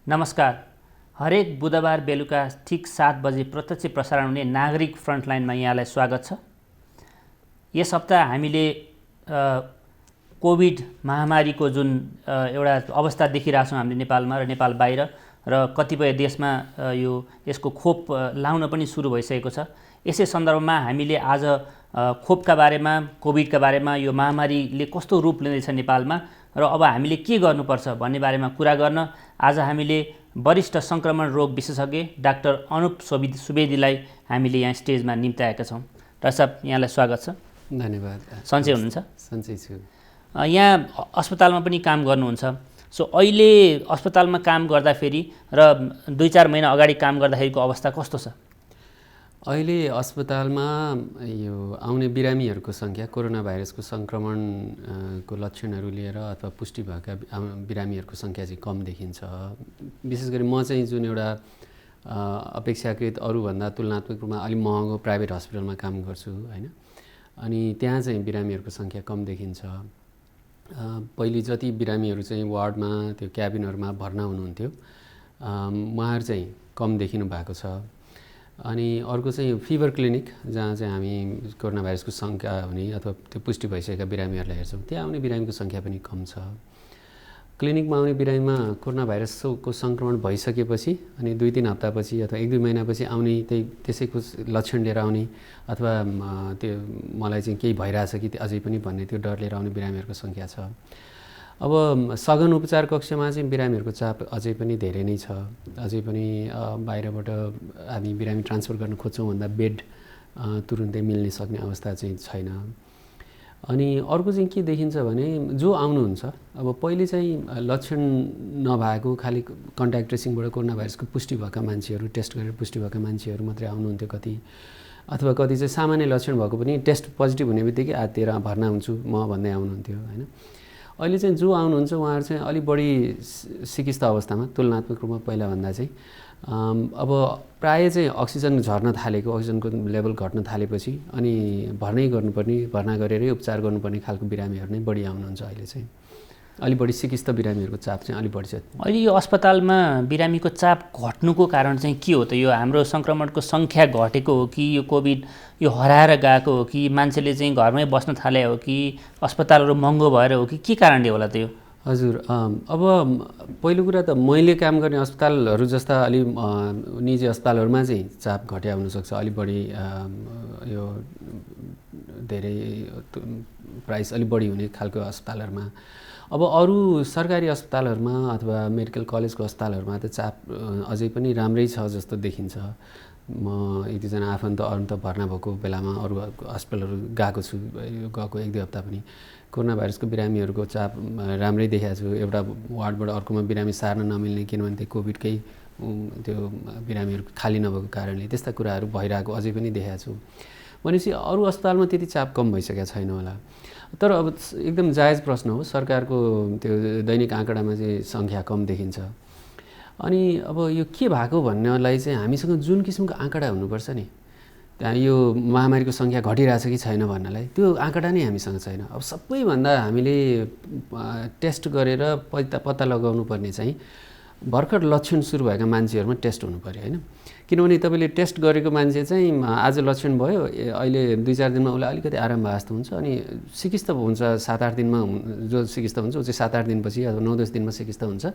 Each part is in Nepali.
नमस्कार। हरेक बुधबार बेलुका ठिक 7 बजे प्रत्यक्ष प्रसारण हुने नागरिक फ्रन्टलाइनमा यहाँलाई स्वागत छ। यस हप्ता हामीले कोभिड महामारीको जुन एउटा अवस्था देखिरहेछौँ हामीले नेपालमा र नेपाल बाहिर र कतिपय देशमा यसको खोप लाउन पनि सुरु भइसकेको छ। यसै सन्दर्भमा हामीले आज खोपका बारेमा, कोभिडका बारेमा, यो महामारीले कस्तो रूप लिँदैछ नेपालमा र अब हामीले के गर्नुपर्छ भन्ने बारेमा कुरा गर्न आज हामीले वरिष्ठ सङ्क्रमण रोग विशेषज्ञ डाक्टर अनुप सुवेदीलाई हामीले यहाँ स्टेजमा निम्त्याएका छौँ। डाक्टर साहब, यहाँलाई स्वागत छ। धन्यवाद। सन्चै हुनुहुन्छ? सन्चै छु। यहाँ अस्पतालमा पनि काम गर्नुहुन्छ। सो अहिले अस्पतालमा काम गर्दाखेरि र 2-4 महिना अगाडि काम गर्दाखेरिको अवस्था कस्तो छ? अहिले अस्पतालमा यो आउने बिरामीहरूको सङ्ख्या, कोरोना भाइरसको सङ्क्रमणको लक्षणहरू लिएर अथवा पुष्टि भएका बिरामीहरूको सङ्ख्या चाहिँ कम देखिन्छ। विशेष गरी म चाहिँ जुन एउटा अपेक्षाकृत अरूभन्दा तुलनात्मक रूपमा अलिक महँगो प्राइभेट हस्पिटलमा काम गर्छु हैन, अनि त्यहाँ चाहिँ बिरामीहरूको सङ्ख्या कम देखिन्छ। पहिले जति बिरामीहरू चाहिँ वार्डमा त्यो क्याबिनहरूमा भर्ना हुनुहुन्थ्यो, उहाँहरू चाहिँ कम देखिनु भएको छ। अनि अर्को चाहिँ फिभर क्लिनिक, जहाँ चाहिँ हामी कोरोना भाइरसको शङ्का हुने अथवा त्यो पुष्टि भइसकेका बिरामीहरूलाई हेर्छौँ, त्यहाँ आउने बिरामीको सङ्ख्या पनि कम छ। क्लिनिकमा आउने बिरामीमा कोरोना भाइरसको सङ्क्रमण भइसकेपछि अनि 2-3 हप्तापछि अथवा 1-2 महिनापछि आउने त्यसैको लक्षण लिएर आउने अथवा त्यो मलाई चाहिँ केही भइरहेछ कि अझै पनि भन्ने त्यो डर लिएर आउने बिरामीहरूको सङ्ख्या छ। अब सघन उपचार कक्षमा चाहिँ बिरामीहरूको चाप अझै पनि धेरै नै छ। अझै पनि बाहिरबाट हामी बिरामी ट्रान्सफर गर्न खोज्छौँ भन्दा बेड तुरुन्तै मिल्ने सक्ने अवस्था चाहिँ छैन। अनि अर्को चाहिँ के देखिन्छ भने जो आउनुहुन्छ, अब पहिले चाहिँ लक्षण नभएको खालि कन्ट्याक्ट ट्रेसिङबाट कोरोना भाइरसको पुष्टि भएका मान्छेहरू, टेस्ट गरेर पुष्टि भएका मान्छेहरू मात्रै आउनुहुन्थ्यो कति, अथवा कति चाहिँ सामान्य लक्षण भएको पनि टेस्ट पोजिटिभ हुने बित्तिकै तेह्र भर्ना हुन्छु म भन्दै आउनुहुन्थ्यो हैन। अहिले चाहिँ जो आउनुहुन्छ उहाँहरू चाहिँ अलिक बढी सिकिस्त अवस्थामा तुलनात्मक रूपमा पहिलाभन्दा चाहिँ अब प्रायः चाहिँ अक्सिजन झर्न थालेको, अक्सिजनको लेभल घट्न थालेपछि अनि भर्ना गरेरै उपचार गर्नुपर्ने खालको बिरामीहरू नै बढी आउनुहुन्छ। अहिले चाहिँ अलिक बढी सिकिस्त बिरामीहरूको चाप चाहिँ अलिक बढी छ। अहिले यो अस्पतालमा बिरामीको चाप घट्नुको कारण चाहिँ के हो त? यो हाम्रो सङ्क्रमणको सङ्ख्या घटेको हो कि यो कोभिड यो हराएर गएको हो कि मान्छेले चाहिँ घरमै बस्न थाले हो कि अस्पतालहरू महँगो भएर हो कि के कारणले होला त यो? हजुर, अब पहिलो कुरा त मैले काम गर्ने अस्पतालहरू जस्ता अलि निजी अस्पतालहरूमा चाहिँ चाप घट्या हुनसक्छ। अलिक बढी यो धेरै प्राइस अलिक बढी हुने खालको अस्पतालहरूमा। अब अरू सरकारी अस्पतालहरूमा अथवा मेडिकल कलेजको अस्पतालहरूमा त चाप अझै पनि राम्रै छ जस्तो देखिन्छ। म 1-2 जना आफन्त भर्ना भएको बेलामा अरू हस्पिटलहरू गएको छु, गएको 1-2 हप्ता पनि कोरोना भाइरसको बिरामीहरूको चाप राम्रै देखाएको छु। एउटा वार्डबाट अर्कोमा बिरामी सार्न नमिल्ने, किनभने त्यो कोभिडकै त्यो बिरामीहरू खाली नभएको कारणले त्यस्ता कुराहरू भइरहेको अझै पनि देखाएको छु। भनेपछि अरू अस्पतालमा त्यति चाप कम भइसकेको छैन होला। तर अब एकदम जायज प्रश्न हो, सरकारको त्यो दैनिक आँकडामा चाहिँ सङ्ख्या कम देखिन्छ। अनि अब यो के भएको भन्नलाई चाहिँ हामीसँग जुन किसिमको आँकडा हुनुपर्छ नि, त्यहाँ यो महामारीको सङ्ख्या घटिरहेछ कि छैन भन्नलाई त्यो आँकडा नै हामीसँग छैन। अब सबैभन्दा हामीले टेस्ट गरेर पत्ता लगाउनु पर्ने चाहिँ भर्खर लक्षण सुरु भएका मान्छेहरूमा टेस्ट हुनु पर्यो हैन। किनभने तपाईँले टेस्ट गरेको मान्छे चाहिँ आज लक्षण भयो, अहिले 2-4 दिनमा उसलाई अलिकति आराम भए जस्तो हुन्छ, अनि सिकिस्त हुन्छ 7-8 दिनमा। जो सिकिस्त हुन्छ ऊ चाहिँ 7-8 दिनपछि अथवा 9-10 दिनमा सिकिस्त हुन्छ।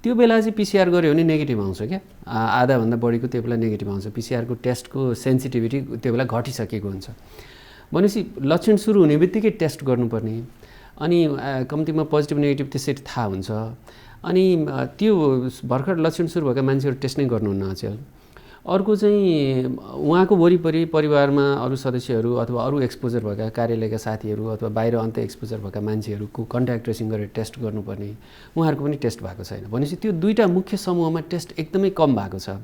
त्यो बेला चाहिँ पिसिआर गऱ्यो भने नेगेटिभ आउँछ क्या, आधाभन्दा बढीको त्यो बेला नेगेटिभ आउँछ। पिसिआरको टेस्टको सेन्सिटिभिटी त्यो बेला घटिसकेको हुन्छ। भनेपछि लक्षण सुरु हुने बित्तिकै टेस्ट गर्नुपर्ने, अनि कम्तीमा पोजिटिभ नेगेटिभ त्यसरी थाहा हुन्छ। अनि त्यो भर्खर लक्षण सुरु भएका मान्छेहरू टेस्ट नै गर्नुहुन्न अचेल। अर्को चाहिँ उहाँको वरिपरि परिवारमा अरू सदस्यहरू अथवा अरू एक्सपोजर भएका कार्यालयका साथीहरू अथवा बाहिर अन्त एक्सपोजर भएका मान्छेहरूको कन्ट्याक्ट ट्रेसिङ गरेर टेस्ट गर्नुपर्ने, उहाँहरूको पनि टेस्ट भएको छैन। भनेपछि त्यो दुईवटा मुख्य समूहमा टेस्ट एकदमै कम भएको छ।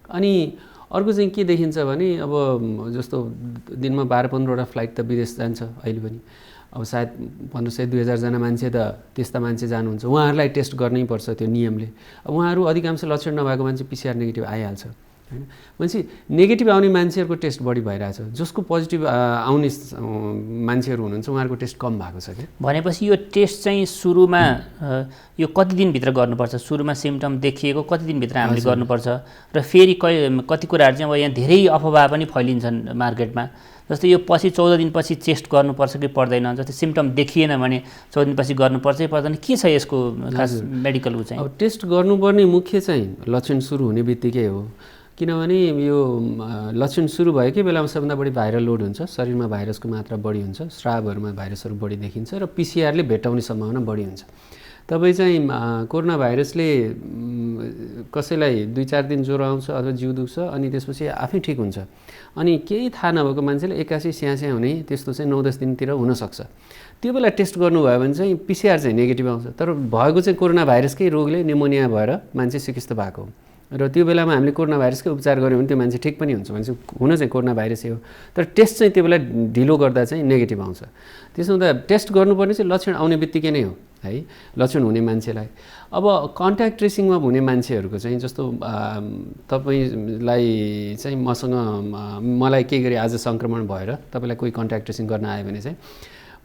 अनि अर्को चाहिँ के देखिन्छ भने अब जस्तो दिनमा 12-15वटा फ्लाइट त विदेश जान्छ अहिले पनि। अब सायद 1500-2000 जना मान्छे त त्यस्ता मान्छे जानुहुन्छ, उहाँहरूलाई टेस्ट गर्नै पर्छ त्यो नियमले। अब उहाँहरू अधिकांश लक्षण नभएको मान्छे पिसिआर नेगेटिभ आइहाल्छ। हैन। भनेपछि नेगेटिभ आउने मान्छेहरूको टेस्ट बढी भइरहेछ, जसको पोजिटिभ आउने मान्छेहरू हुनुहुन्छ उहाँहरूको टेस्ट कम भएको छ क्या। भनेपछि यो टेस्ट चाहिँ सुरुमा यो कति दिनभित्र गर्नुपर्छ? सुरुमा सिम्टम देखिएको कति दिनभित्र हामीले गर्नुपर्छ? र फेरि कति कुराहरू चाहिँ अब यहाँ धेरै अफवाह पनि फैलिन्छन् मार्केटमा, जस्तै यो पछि 14 दिनपछि टेस्ट गर्नुपर्छ कि पर्दैन, जस्तै सिम्टम देखिएन भने 14 दिनपछि गर्नुपर्छ कि पर्दैन, के छ यसको खास मेडिकल ऊ चाहिँ? अब टेस्ट गर्नुपर्ने मुख्य चाहिँ लक्षण सुरु हुने बित्तिकै हो, किनभने यो लक्षण सुरु भएकै बेलामा सबभन्दा बढी भाइरल लोड हुन्छ, शरीरमा भाइरसको मात्रा बढी हुन्छ, स्रावहरूमा भाइरसहरू बढी देखिन्छ र पिसिआरले भेट्टाउने सम्भावना बढी हुन्छ। तपाईँ चाहिँ कोरोना भाइरसले कसैलाई 2-4 दिन ज्वरो आउँछ अथवा जिउ दुख्छ अनि त्यसपछि आफै ठिक हुन्छ, अनि केही थाहा नभएको मान्छेले एक्कासी स्याहाँ हुने त्यस्तो चाहिँ 9-10 दिनतिर हुनसक्छ। त्यो बेला टेस्ट गर्नुभयो भने चाहिँ पिसिआर चाहिँ नेगेटिभ आउँछ, तर भएको चाहिँ कोरोना भाइरसकै रोगले निमोनिया भएर मान्छे सिकिस्त भएको हो, र त्यो बेलामा हामीले कोरोना भाइरसकै उपचार गऱ्यो भने त्यो मान्छे ठिक पनि हुन्छ, भनेपछि हुन चाहिँ कोरोना भाइरसै हो, तर टेस्ट चाहिँ त्यो बेला ढिलो गर्दा चाहिँ नेगेटिभ आउँछ। त्यसो हुँदा टेस्ट गर्नुपर्ने चाहिँ लक्षण आउने बित्तिकै नै हो है, लक्षण हुने मान्छेलाई। अब कन्ट्याक्ट ट्रेसिङमा हुने मान्छेहरूको चाहिँ जस्तो तपाईँलाई चाहिँ मलाई केही गरी आज सङ्क्रमण भएर तपाईँलाई कोही कन्ट्याक्ट ट्रेसिङ गर्न आयो भने चाहिँ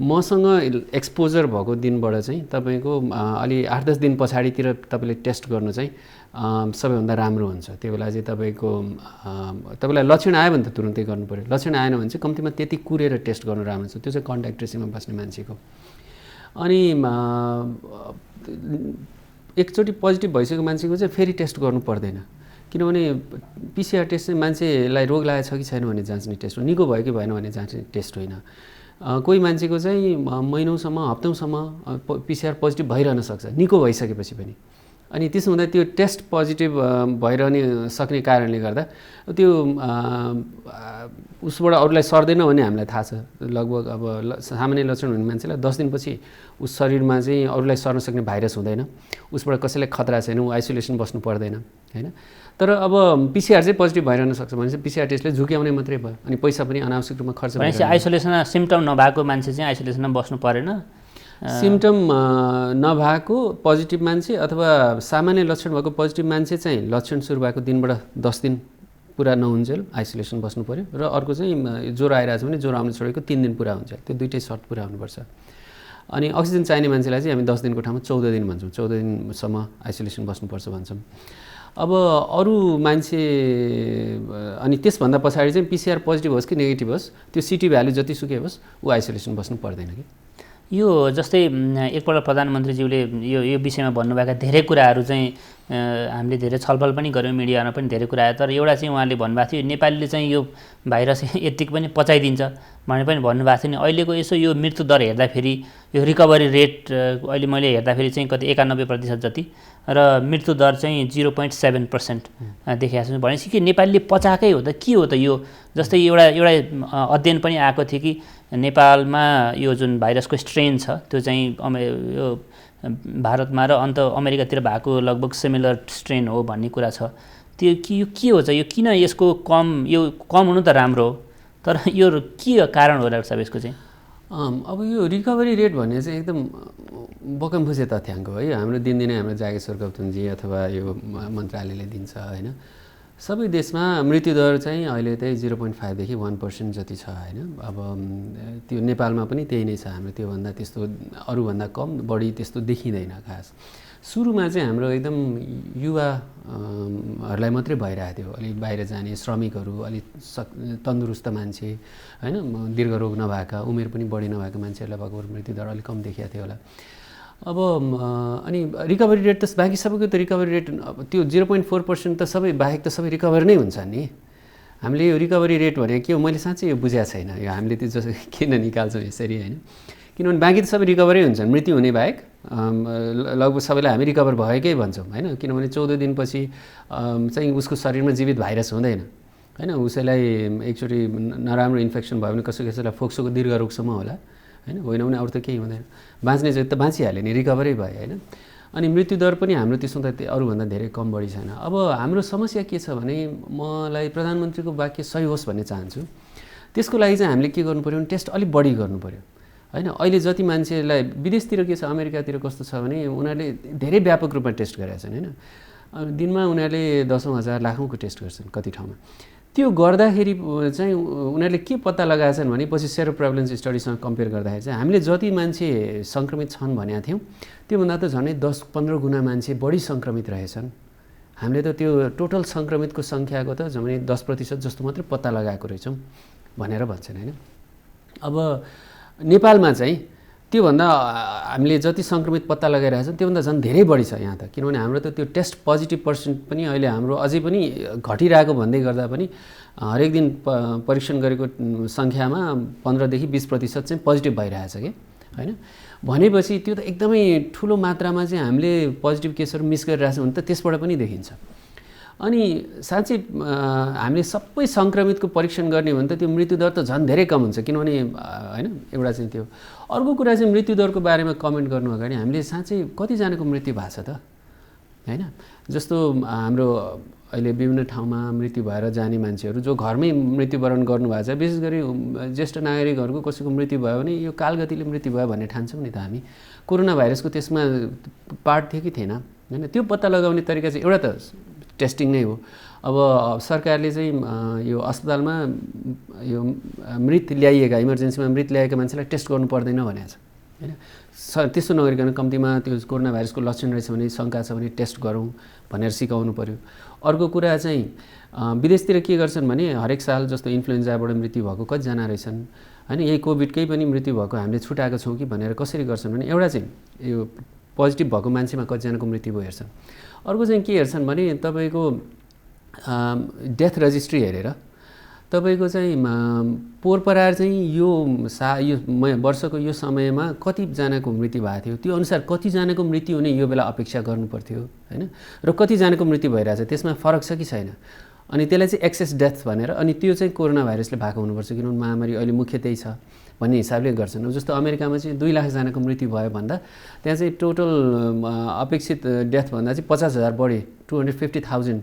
मसँग एक्सपोजर भएको दिनबाट चाहिँ तपाईँको अलि 8-10 दिन पछाडितिर तपाईँले टेस्ट गर्नु चाहिँ सबैभन्दा राम्रो हुन्छ। त्यो बेला चाहिँ तपाईँलाई लक्षण आयो भने त तुरुन्तै गर्नु पऱ्यो, लक्षण आएन भने चाहिँ कम्तीमा त्यति कुरेर टेस्ट गर्नु राम्रो हुन्छ, त्यो चाहिँ कन्ट्याक्ट ट्रेसिङमा बस्ने मान्छेको। अनि एकचोटि पोजिटिभ भइसकेको मान्छेको चाहिँ फेरि टेस्ट गर्नु पर्दैन, किनभने पिसिआर टेस्ट चाहिँ मान्छेलाई रोग लागेको छ कि छैन भने जाँच्ने टेस्ट हो, निको भयो कि भएन भने जाँच्ने टेस्ट होइन। कोही मान्छेको चाहिँ महिनौसम्म हप्तौँसम्म पिसिआर पोजिटिभ भइरहन सक्छ निको भइसकेपछि पनि, अनि त्यसो हुँदा त्यो टेस्ट पोजिटिभ भइरहने सक्ने कारणले गर्दा त्यो उसबाट अरूलाई सर्दैन भन्ने हामीलाई थाहा छ। लगभग अब सामान्य लक्षण हुने मान्छेलाई 10 दिनपछि उस शरीरमा चाहिँ अरूलाई सर्न सक्ने भाइरस हुँदैन, उसबाट कसैलाई खतरा छैन, ऊ आइसोलेसन बस्नु पर्दैन हैन। तर अब पिसिआर चाहिँ पोजिटिभ भइरहन सक्छ भने चाहिँ पिसिआर टेस्टले झुक्याउने मात्रै भयो, अनि पैसा पनि अनावश्यक रूपमा खर्च भनेपछि आइसोलेसन सिम्टम नभएको मान्छे चाहिँ आइसोलेसनमा बस्नु परेन? सिम्टम नभएको पोजिटिभ मान्छे अथवा सामान्य लक्षण भएको पोजिटिभ मान्छे चाहिँ लक्षण सुरु भएको दिनबाट 10 दिन पुरा नहुन्जेल आइसोलेसन बस्नु पऱ्यो, र अर्को चाहिँ ज्वरो आइरहेछ भने ज्वरो आउनु छोडेको 3 दिन पुरा हुन्छ, त्यो दुइटै सर्त पुरा हुनुपर्छ। अनि अक्सिजन चाहिने मान्छेलाई चाहिँ हामी 10 दिनको ठाउँमा 14 दिन भन्छौँ, 14 दिनसम्म आइसोलेसन बस्नुपर्छ भन्छौँ। अब अरू मान्छे अनि त्यसभन्दा पछाडि चाहिँ पिसिआर पोजिटिभ होस् कि नेगेटिभ होस्, त्यो सिटी भ्यालु जतिसुकै होस् ऊ आइसोलेसन बस्नु पर्दैन कि। यो जस्तै एकपल्ट प्रधानमन्त्रीज्यूले यो विषयमा भन्नुभएका धेरै कुराहरू चाहिँ हामीले धेरै छलफल पनि गऱ्यौँ, मिडियामा पनि धेरै कुरा आयो, तर एउटा चाहिँ उहाँले भन्नुभएको थियो नेपालीले चाहिँ यो भाइरस यतिकै पनि पचाइदिन्छ भनेर पनि भन्नुभएको थियो नि। अहिलेको यसो यो मृत्यु दर हेर्दाखेरि यो रिकभरी रेट अहिले मैले हेर्दाखेरि चाहिँ कति 91% जति र मृत्यु दर चाहिँ 0.7% देखाएको छ। भनेपछि कि नेपालीले पचाएकै हो त के हो त यो? जस्तै एउटा अध्ययन पनि आएको थियो कि नेपालमा यो जुन भाइरसको स्ट्रेन छ त्यो चाहिँ यो भारतमा र अन्त अमेरिकातिर भएको लगभग सिमिलर स्ट्रेन हो भन्ने कुरा छ। त्यो यो के हो चाहिँ, यो किन यसको यो कम हुनु त राम्रो हो, तर यो के कारण हो डाक्टर साहब यसको चाहिँ? अब यो रिकभरी रेट भन्ने चाहिँ एकदम बकमफुसे तथ्याङ्क हो है। हाम्रो दिनदिनै हाम्रो जागेश्वर गौतमजी अथवा यो मन्त्रालयले दिन्छ होइन। सबै देशमा मृत्युदर चाहिँ अहिले चाहिँ 0.5 देखि 1% जति छ होइन। अब त्यो नेपालमा पनि त्यही नै छ, हाम्रो त्योभन्दा त्यस्तो अरूभन्दा कम बढी त्यस्तो देखिँदैन खास। सुरुमा चाहिँ हाम्रो एकदम युवाहरूलाई मात्रै भइरहेको थियो, अलि बाहिर जाने श्रमिकहरू, अलि तन्दुरुस्त मान्छे होइन, दीर्घ रोग नभएका, उमेर पनि बढी नभएका मान्छेहरूलाई भएको मृत्युदर अलिक कम देखिएको थियो होला। अब अनि रिकभरी रेट त बाँकी सबैको त रिकभरी रेट त्यो 0.4% त सबै बाहेक त सबै रिकभर नै हुन्छ नि। हामीले यो रिकभरी रेट भनेको के हो मैले साँच्चै यो बुझेको छैन, यो हामीले त्यो जस्तो किन निकाल्छौँ यसरी होइन। किनभने बाँकी त सबै रिकभरै हुन्छन्, मृत्यु हुने बाहेक लगभग सबैलाई हामी रिकभर भएकै भन्छौँ होइन। किनभने 14 दिनपछि चाहिँ उसको शरीरमा जीवित भाइरस हुँदैन होइन। उसैलाई एकचोटि नराम्रो इन्फेक्सन भयो भने कसैलाई फोक्सोको दीर्घ रोगसम्म होला होइन, होइन भने अरू त केही हुँदैन, बाँच्ने जति त बाँचिहाल्यो नि, रिकभरै भयो होइन। अनि मृत्युदर पनि हाम्रो त्यसो त अरूभन्दा धेरै कम बढी छैन। अब हाम्रो समस्या के छ भने मलाई प्रधानमन्त्रीको वाक्य सही होस् भन्ने चाहन्छु। त्यसको लागि चाहिँ हामीले के गर्नु पऱ्यो भने टेस्ट अलिक बढी गर्नु पऱ्यो होइन। अहिले जति मान्छेलाई विदेशतिर के छ, अमेरिकातिर कस्तो छ भने उनीहरूले धेरै व्यापक रूपमा टेस्ट गरेका छन् होइन। दिनमा उनीहरूले 10,000 लाखौँको टेस्ट गर्छन् कति ठाउँमा। त्यो गर्दाखेरि चाहिँ उनीहरूले के पत्ता लगाएछन् भने पछि सेरो प्रेभलेन्स स्टडीसँग कम्पेयर गर्दाखेरि चाहिँ हामीले जति मान्छे सङ्क्रमित छन् भनेका थियौँ त्योभन्दा त झन्डै 10-15 गुणा मान्छे बढी सङ्क्रमित रहेछन्। हामीले त त्यो टोटल सङ्क्रमितको सङ्ख्याको त झन्डै 10% जस्तो मात्रै पत्ता लगाएको रहेछौँ भनेर भन्छन् होइन। अब नेपालमा चाहिँ त्योभन्दा हामीले जति सङ्क्रमित पत्ता लगाइरहेको छौँ त्योभन्दा झन् धेरै बढी छ यहाँ त, किनभने हाम्रो त त्यो टेस्ट पोजिटिभ पर्सेन्ट पनि अहिले हाम्रो अझै पनि घटिरहेको भन्दै गर्दा पनि हरेक दिन परीक्षण गरेको सङ्ख्यामा 15देखि 20% चाहिँ पोजिटिभ भइरहेछ कि होइन। भनेपछि त्यो त एकदमै ठुलो मात्रामा चाहिँ हामीले पोजिटिभ केसहरू मिस गरिरहेछौँ भने त त्यसबाट पनि देखिन्छ। अनि साँच्चै हामीले सबै सङ्क्रमितको परीक्षण गर्ने भने त त्यो मृत्युदर त झन् धेरै कम हुन्छ, किनभने होइन एउटा चाहिँ त्यो। अर्को कुरा चाहिँ मृत्युदरको बारेमा कमेन्ट गर्नु अगाडि हामीले साँच्चै कतिजनाको मृत्यु भएको छ त होइन। जस्तो हाम्रो अहिले विभिन्न ठाउँमा मृत्यु भएर जाने मान्छेहरू जो घरमै मृत्युवरण गर्नुभएको छ, विशेष गरी ज्येष्ठ नागरिकहरूको कसैको मृत्यु भयो भने यो कालगतिले मृत्यु भयो भन्ने ठान्छौँ नि त हामी। कोरोना भाइरसको त्यसमा पार्ट थियो कि थिएन होइन, त्यो पत्ता लगाउने तरिका चाहिँ एउटा त टेस्टिङ नै हो। अब सरकारले चाहिँ यो अस्पतालमा यो मृत ल्याइएका इमर्जेन्सीमा मृत ल्याएका मान्छेलाई टेस्ट गर्नु पर्दैन भनेको छ होइन। त्यस्तो नगरिकन कम्तीमा त्यो कोरोना भाइरसको लक्षण रहेछ भने शङ्का छ भने टेस्ट गरौँ भनेर सिकाउनु पर्यो। अर्को कुरा चाहिँ विदेशतिर के गर्छन् भने हरेक साल जस्तो इन्फ्लुएन्जाबाट मृत्यु भएको कतिजना रहेछन् होइन, यही कोभिडकै पनि मृत्यु भएको हामीले छुटाएको छौँ कि भनेर कसरी गर्छन् भने एउटा चाहिँ यो पोजिटिभ भएको मान्छेमा कतिजनाको मृत्यु भयो हेर्छन्। अर्को चाहिँ के हेर्छन् भने तपाईँको डेथ रजिस्ट्री हेरेर तपाईँको चाहिँ पोहोर परार चाहिँ यो वर्षको यो समयमा कतिजनाको मृत्यु भएको थियो त्यो अनुसार कतिजनाको मृत्यु हुने यो बेला अपेक्षा गर्नु पर्थ्यो होइन, र कतिजनाको मृत्यु भइरहेछ त्यसमा फरक छ कि छैन। अनि त्यसलाई चाहिँ एक्सेस डेथ भनेर, अनि त्यो चाहिँ कोरोना भाइरसले भएको हुनुपर्छ किनभने महामारी अहिले मुख्य त्यही छ भन्ने हिसाबले गर्छन्। जस्तो अमेरिकामा चाहिँ 2 लाखजनाको मृत्यु भयो भन्दा त्यहाँ चाहिँ टोटल अपेक्षित डेथ भन्दा चाहिँ 50,000 बढी 250,000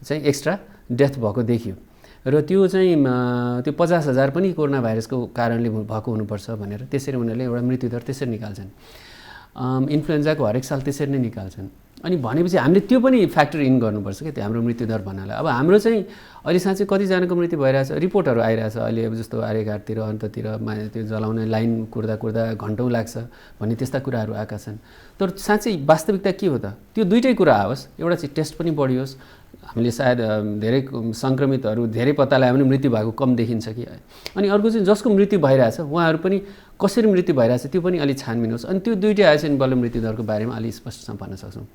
चाहिँ एक्स्ट्रा डेथ भएको देखियो, र त्यो चाहिँ त्यो 50,000 पनि कोरोना भाइरसको कारणले भएको हुनुपर्छ भनेर त्यसरी उनीहरूले एउटा मृत्युदर त्यसरी निकाल्छन्। इन्फ्लुएन्जाको हरेक साल त्यसरी नै निकाल्छन्। अनि भनेपछि हामीले त्यो पनि फ्याक्टर इन गर्नुपर्छ क्या त्यो हाम्रो मृत्युदर भन्नाले। अब हाम्रो चाहिँ अहिले साँच्चै कतिजनाको मृत्यु भइरहेछ, रिपोर्टहरू आइरहेछ अहिले, अब जस्तो आर्यघाटतिर अन्ततिर त्यो जलाउने लाइन कुर्दा घन्टौँ लाग्छ भन्ने त्यस्ता कुराहरू आएका छन्। तर साँच्चै वास्तविकता के हो त, त्यो दुइटै कुरा आओस्, एउटा चाहिँ टेस्ट पनि बढियोस्, हामीले सायद धेरै सङ्क्रमितहरू धेरै पत्ता लगायो भने मृत्यु भएको कम देखिन्छ कि, अनि अर्को चाहिँ जसको मृत्यु भइरहेछ उहाँहरू पनि कसरी मृत्यु भइरहेछ त्यो पनि अलिक छानबिन होस्, अनि त्यो दुइटै आएछ भने बल्ल मृत्युदरको बारेमा अलिक स्पष्टसँग भन्न सक्छौँ।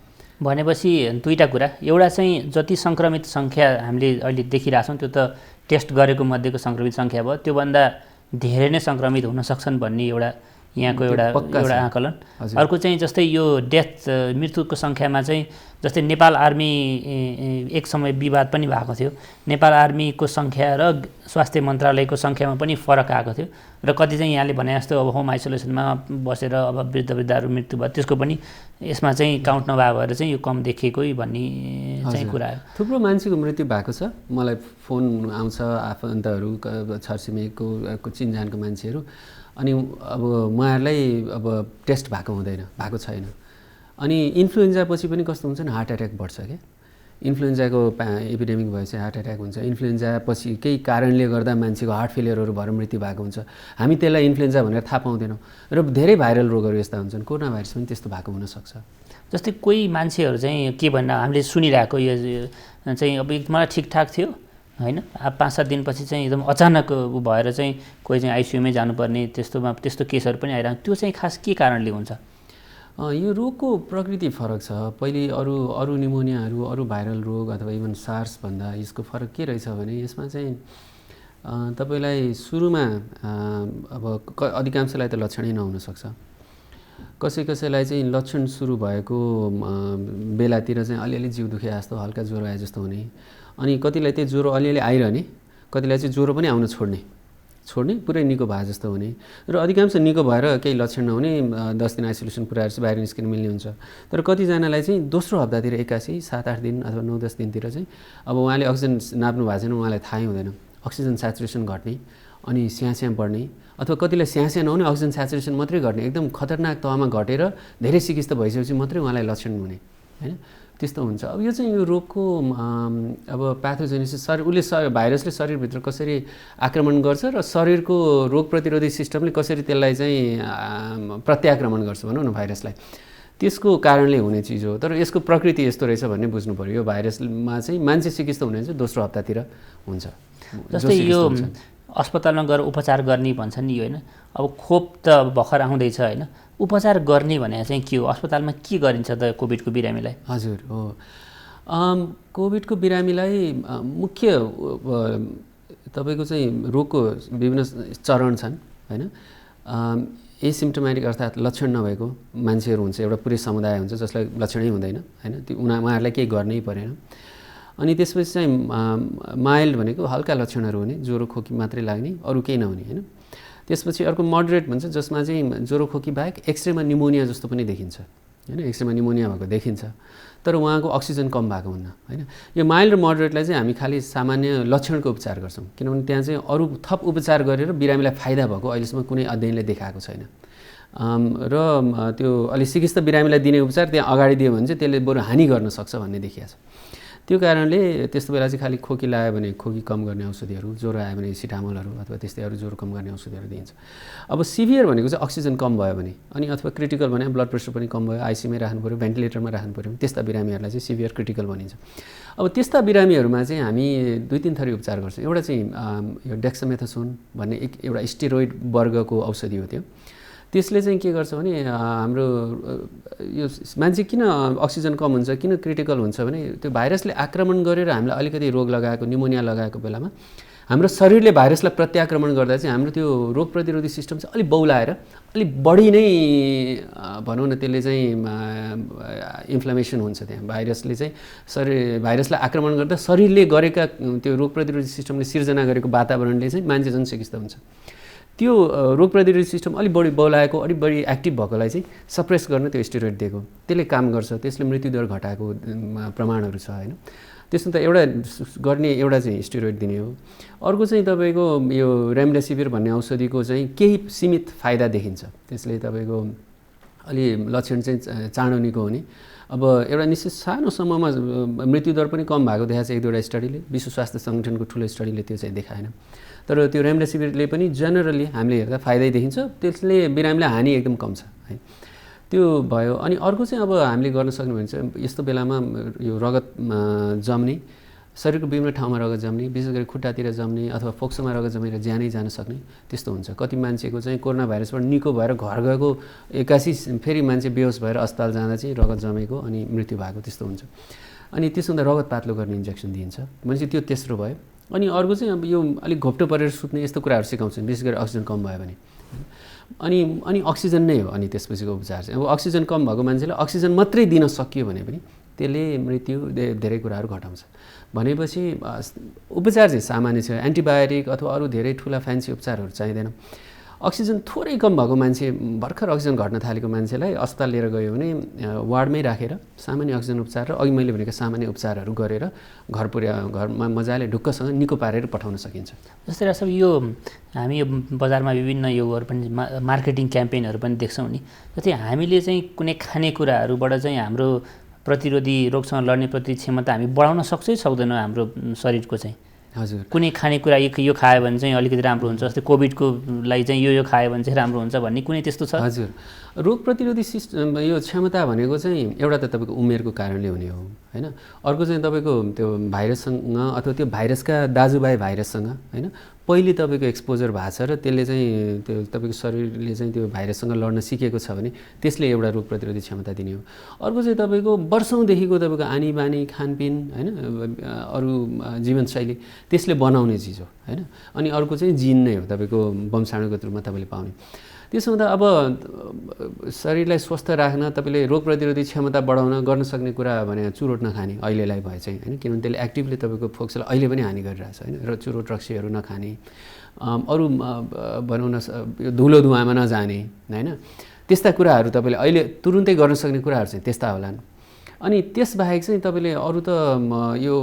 भनेपछि दुईवटा कुरा, एउटा चाहिँ जति सङ्क्रमित सङ्ख्या हामीले अहिले देखिरहेछौँ त्यो त टेस्ट गरेको मध्येको सङ्क्रमित सङ्ख्या भयो, त्योभन्दा धेरै नै सङ्क्रमित हुन सक्छन् भन्ने एउटा यहाँको एउटा आकलन। अर्को चाहिँ जस्तै यो डेथ मृत्युको सङ्ख्यामा चाहिँ जस्तै नेपाल आर्मी एक समय विवाद पनि भएको थियो, नेपाल आर्मीको सङ्ख्या र स्वास्थ्य मन्त्रालयको सङ्ख्यामा पनि फरक आएको थियो, र कति चाहिँ यहाँले भने जस्तो अब होम आइसोलेसनमा बसेर अब वृद्धहरू मृत्यु भयो त्यसको पनि यसमा चाहिँ काउन्ट नभए भएर चाहिँ यो कम देखिएको भन्ने चाहिँ कुरा हो। थुप्रो मान्छेको मृत्यु भएको छ, मलाई फोन आउँछ आफन्तहरू छरछिमेकीको चिनजानको मान्छेहरू, अनि अब उहाँहरूलाई अब टेस्ट भएको छैन। अनि इन्फ्लुएन्जा पछि पनि कस्तो हुन्छ नि, हार्ट एट्याक बढ्छ क्या, इन्फ्लुएन्जाको एपिडेमिक भएपछि हार्ट एट्याक हुन्छ, इन्फ्लुएन्जा पछि केही कारणले गर्दा मान्छेको हार्ट फेलियरहरू भएर मृत्यु भएको हुन्छ, हामी त्यसलाई इन्फ्लुएन्जा भनेर थाहा पाउँदैनौँ, र धेरै भाइरल रोगहरू यस्ता हुन्छन्, कोरोना भाइरस पनि त्यस्तो भएको हुनसक्छ। जस्तै कोही मान्छेहरू चाहिँ के भन्न हामीले सुनिरहेको यो चाहिँ अब मलाई ठिकठाक थियो होइन, अब 5-7 दिनपछि चाहिँ एकदम अचानक भएर चाहिँ कोही चाहिँ आइसियुमै जानुपर्ने त्यस्तो केसहरू पनि आइरहेको, त्यो चाहिँ खास के कारणले हुन्छ? यो रोगको प्रकृति फरक छ। पहिले अरू निमोनियाहरू, अरू भाइरल रोग अथवा इभन सार्स भन्दा यसको फरक के रहेछ भने यसमा चाहिँ तपाईँलाई सुरुमा अब अधिकांशलाई त लक्षणै नहुनसक्छ, कसैलाई चाहिँ लक्षण सुरु भएको बेलातिर चाहिँ अलिअलि जिउ दुखे जस्तो हल्का ज्वरो आए जस्तो हुने, अनि कतिलाई त्यो ज्वरो अलिअलि आइरहने, कतिलाई चाहिँ ज्वरो पनि आउन छोड्ने पुरै निको भए जस्तो हुने, र अधिकांश निको भएर केही लक्षण नहुने 10 दिन आइसोलेसन पुऱ्याएर चाहिँ बाहिर निस्किन मिल्ने हुन्छ। तर कतिजनालाई चाहिँ दोस्रो हप्तातिर 81 7-8 दिन अथवा 9-10 दिनतिर चाहिँ अब उहाँले अक्सिजन नाप्नु भएको छैन, उहाँलाई थाहै हुँदैन, अक्सिजन स्याचुरेसन घट्ने अनि स्याहाँ बढ्ने, अथवा कतिलाई स्याहाँ नहुने अक्सिजन स्याचुरेसन मात्रै घट्ने, एकदम खतरनाक तहमा घटेर धेरै चिकित्सा भइसकेपछि मात्रै उहाँलाई लक्षण हुने हैन त्यस्तो हुन्छ। अब यो चाहिँ यो रोगको अब प्याथोजेनेसिस उसले भाइरसले शरीरभित्र कसरी आक्रमण गर्छ र शरीरको रोग प्रतिरोधी सिस्टमले कसरी त्यसलाई चाहिँ प्रत्याक्रमण गर्छ भनौँ न भाइरसलाई, त्यसको कारणले हुने चिज हो। तर यसको प्रकृति यस्तो रहेछ भन्ने बुझ्नु पऱ्यो। यो भाइरसमा चाहिँ मान्छे सिकिस्त हुने चाहिँ दोस्रो हप्तातिर हुन्छ। जस्तै यो अस्पतालमा गएर उपचार गर्ने भन्छ नि यो होइन, अब खोप त भर्खर आउँदैछ होइन, उपचार गर्ने भने चाहिँ के हो, अस्पतालमा के गरिन्छ त कोभिडको बिरामीलाई? हजुर हो, कोभिडको बिरामीलाई मुख्य तपाईँको चाहिँ रोगको विभिन्न चरण छन् होइन। एसिम्टोमेटिक अर्थात् लक्षण नभएको मान्छेहरू हुन्छ, एउटा पुरै समुदाय हुन्छ जसलाई लक्षणै हुँदैन होइन, त्यो उहाँहरूलाई केही गर्नै परेन। अनि त्यसपछि चाहिँ माइल्ड भनेको हल्का लक्षणहरू हुने, ज्वरो खोकी मात्रै लाग्ने, अरू केही नहुने होइन। त्यसपछि अर्को मोडरेट भन्छ जसमा चाहिँ ज्वरो खोकी बाहेक एक्सरेमा निमोनिया जस्तो पनि देखिन्छ होइन, एक्सरेमा निमोनिया भएको देखिन्छ तर उहाँको अक्सिजन कम भएको हुन्न होइन। यो माइल्ड र मोडरेटलाई चाहिँ हामी खालि सामान्य लक्षणको उपचार गर्छौँ, किनभने त्यहाँ चाहिँ अरू थप उपचार गरेर बिरामीलाई फाइदा भएको अहिलेसम्म कुनै अध्ययनले देखाएको छैन। र त्यो अलि सिकिस्त बिरामीलाई दिने उपचार त्यहाँ अगाडि दियो भने चाहिँ त्यसले बरु हानि गर्न सक्छ भन्ने देखिएको छ। त्यो कारणले त्यस्तो बेला चाहिँ खालि खोकी लाग्यो भने खोकी कम गर्ने औषधिहरू, ज्वरो आयो भने सिटामोलहरू अथवा त्यस्तै अरू ज्वरो कम गर्ने औषधिहरू दिइन्छ। अब सिभियर भनेको चाहिँ अक्सिजन कम भयो भने अनि अथवा क्रिटिकल भने ब्लड प्रेसर पनि कम भयो, आइसियूमै राख्नु पऱ्यो, भेन्टिलेटरमा राख्नु पऱ्यो, त्यस्ता बिरामीहरूलाई चाहिँ सिभियर क्रिटिकल भनिन्छ। अब त्यस्ता बिरामीहरूमा चाहिँ हामी 2-3 थरी उपचार गर्छौँ। एउटा चाहिँ यो डेक्सामेथासोन भन्ने एउटा स्टेरोइड वर्गको औषधि हो त्यो। त्यसले चाहिँ के गर्छ भने हाम्रो यो मान्छे किन अक्सिजन कम हुन्छ, किन क्रिटिकल हुन्छ भने त्यो भाइरसले आक्रमण गरेर हामीलाई अलिकति रोग लगाएको, निमोनिया लगाएको बेलामा हाम्रो शरीरले भाइरसलाई प्रत्याक्रमण गर्दा चाहिँ हाम्रो त्यो रोग प्रतिरोधी सिस्टम चाहिँ अलिक बौलाएर अलिक बढी नै भनौँ न त्यसले चाहिँ इन्फ्लामेसन हुन्छ। त्यहाँ भाइरसले चाहिँ भाइरसलाई आक्रमण गर्दा शरीरले गरेका त्यो रोग प्रतिरोधी सिस्टमले सिर्जना गरेको वातावरणले चाहिँ मान्छे झन् सिकिस्त हुन्छ। त्यो रोग प्रतिरोधी सिस्टम अलिक बढी बौलाएको, अलिक बढी एक्टिभ भएकोलाई चाहिँ सप्रेस गर्न त्यो स्टेरोइड दिएको, त्यसले काम गर्छ, त्यसले मृत्युदर घटाएको प्रमाणहरू छ होइन। त्यसमा त एउटा गर्ने एउटा चाहिँ स्टेरोइड दिने हो। अर्को चाहिँ तपाईँको यो रेमडेसिभिर भन्ने औषधिको चाहिँ केही सीमित फाइदा देखिन्छ, त्यसले तपाईँको अलि लक्षण चाहिँ चाँडो निको हुने। अब एउटा निश्चित सानो समयमा मृत्युदर पनि कम भएको देखाएको छ 1-2 स्टडीले, विश्व स्वास्थ्य सङ्गठनको ठुलो स्टडीले त्यो चाहिँ देखाएन। तर त्यो रेमडेसिभिरले पनि जेनरली हामीले हेर्दा फाइदै देखिन्छ, त्यसले बिरामीलाई हानि एकदम कम छ है। त्यो भयो। अनि अर्को चाहिँ अब हामीले गर्न सक्ने भने चाहिँ यस्तो बेलामा यो रगतमा जम्ने, शरीरको विभिन्न ठाउँमा रगत जम्ने, विशेष गरी खुट्टातिर जम्ने अथवा फोक्सोमा रगत जमेर ज्यानै जान सक्ने त्यस्तो हुन्छ। कति मान्छेको चाहिँ कोरोना भाइरसबाट निको भएर घर गएको एक्कासी फेरि मान्छे बेहोस भएर अस्पताल जाँदा चाहिँ रगत जमेको अनि मृत्यु भएको त्यस्तो हुन्छ। अनि त्यसो हुँदा रगत पातलो गर्ने इन्जेक्सन दिइन्छ भनेपछि त्यो तेस्रो भयो। अनि अर्को चाहिँ अब यो अलिक घोप्टो परेर सुत्ने यस्तो कुराहरू सिकाउँछन्, विशेष गरी अक्सिजन कम भयो भने। अनि अक्सिजन नै हो। अनि त्यसपछिको उपचार चाहिँ अब अक्सिजन कम भएको मान्छेलाई अक्सिजन मात्रै दिन सकियो भने पनि त्यसले मृत्यु धेरै कुराहरू घटाउँछ। भनेपछि उपचार चाहिँ सामान्य छ, एन्टिबायोटिक अथवा अरू धेरै ठुला फ्यान्सी उपचारहरू चाहिँदैन। अक्सिजन थोरै कम भएको मान्छे, भर्खर अक्सिजन घट्न थालेको मान्छेलाई अस्पताल लिएर गयो भने वार्डमै राखेर सामान्य अक्सिजन उपचार र अघि मैले भनेको सामान्य उपचारहरू गरेर घरमा मजाले ढुक्कसँग निको पारेर पठाउन सकिन्छ। जस्तै राज साहब, यो हामी यो बजारमा विभिन्न योहरू पनि मार्केटिङ क्याम्पेनहरू पनि देख्छौँ नि, जस्तै हामीले चाहिँ कुनै खानेकुराहरूबाट चाहिँ हाम्रो प्रतिरोधी रोगसँग लड्ने प्रति क्षमता हामी बढाउन सक्छौँ सक्दैनौँ हाम्रो शरीरको चाहिँ? हजुर, कुनै खानेकुरा यो खायो भने चाहिँ अलिकति राम्रो हुन्छ, जस्तै कोभिडको लागि चाहिँ यो खायो भने चाहिँ राम्रो हुन्छ भन्ने कुनै त्यस्तो छ? हजुर, रोग प्रतिरोधी सिस्टम यो क्षमता भनेको चाहिँ एउटा त तपाईँको उमेरको कारणले हुने हो होइन। अर्को चाहिँ तपाईँको त्यो भाइरससँग अथवा त्यो भाइरसका दाजुभाइ भाइरससँग होइन पहिले तपाईँको एक्सपोजर भएको छ र त्यसले चाहिँ त्यो तपाईँको शरीरले चाहिँ त्यो भाइरससँग लड्न सिकेको छ भने त्यसले एउटा रोग प्रतिरोधी क्षमता दिने हो। अर्को चाहिँ तपाईँको वर्षौँदेखिको तपाईँको आनी बानी, खानपिन होइन, अरू जीवनशैली त्यसले बनाउने चिज हो होइन। अनि अर्को चाहिँ जिन नै हो, तपाईँको वंशाणुगत रूपमा तपाईँले पाउने। त्यसो हुँदा अब शरीरलाई स्वस्थ राख्न तपाईँले रोग प्रतिरोधी क्षमता बढाउन गर्न सक्ने कुरा भने चुरोट नखाने अहिलेलाई भए चाहिँ होइन, किनभने त्यसले एक्टिभली तपाईँको फोक्सलाई अहिले पनि हानि गरिरहेछ होइन। र चुरोट रक्सीहरू नखाने, अरू भनौँ न धुलो धुवाँमा नजाने होइन, त्यस्ता कुराहरू तपाईँले अहिले तुरुन्तै गर्न सक्ने कुराहरू चाहिँ त्यस्ता होलान्। अनि त्यसबाहेक चाहिँ तपाईँले अरू त यो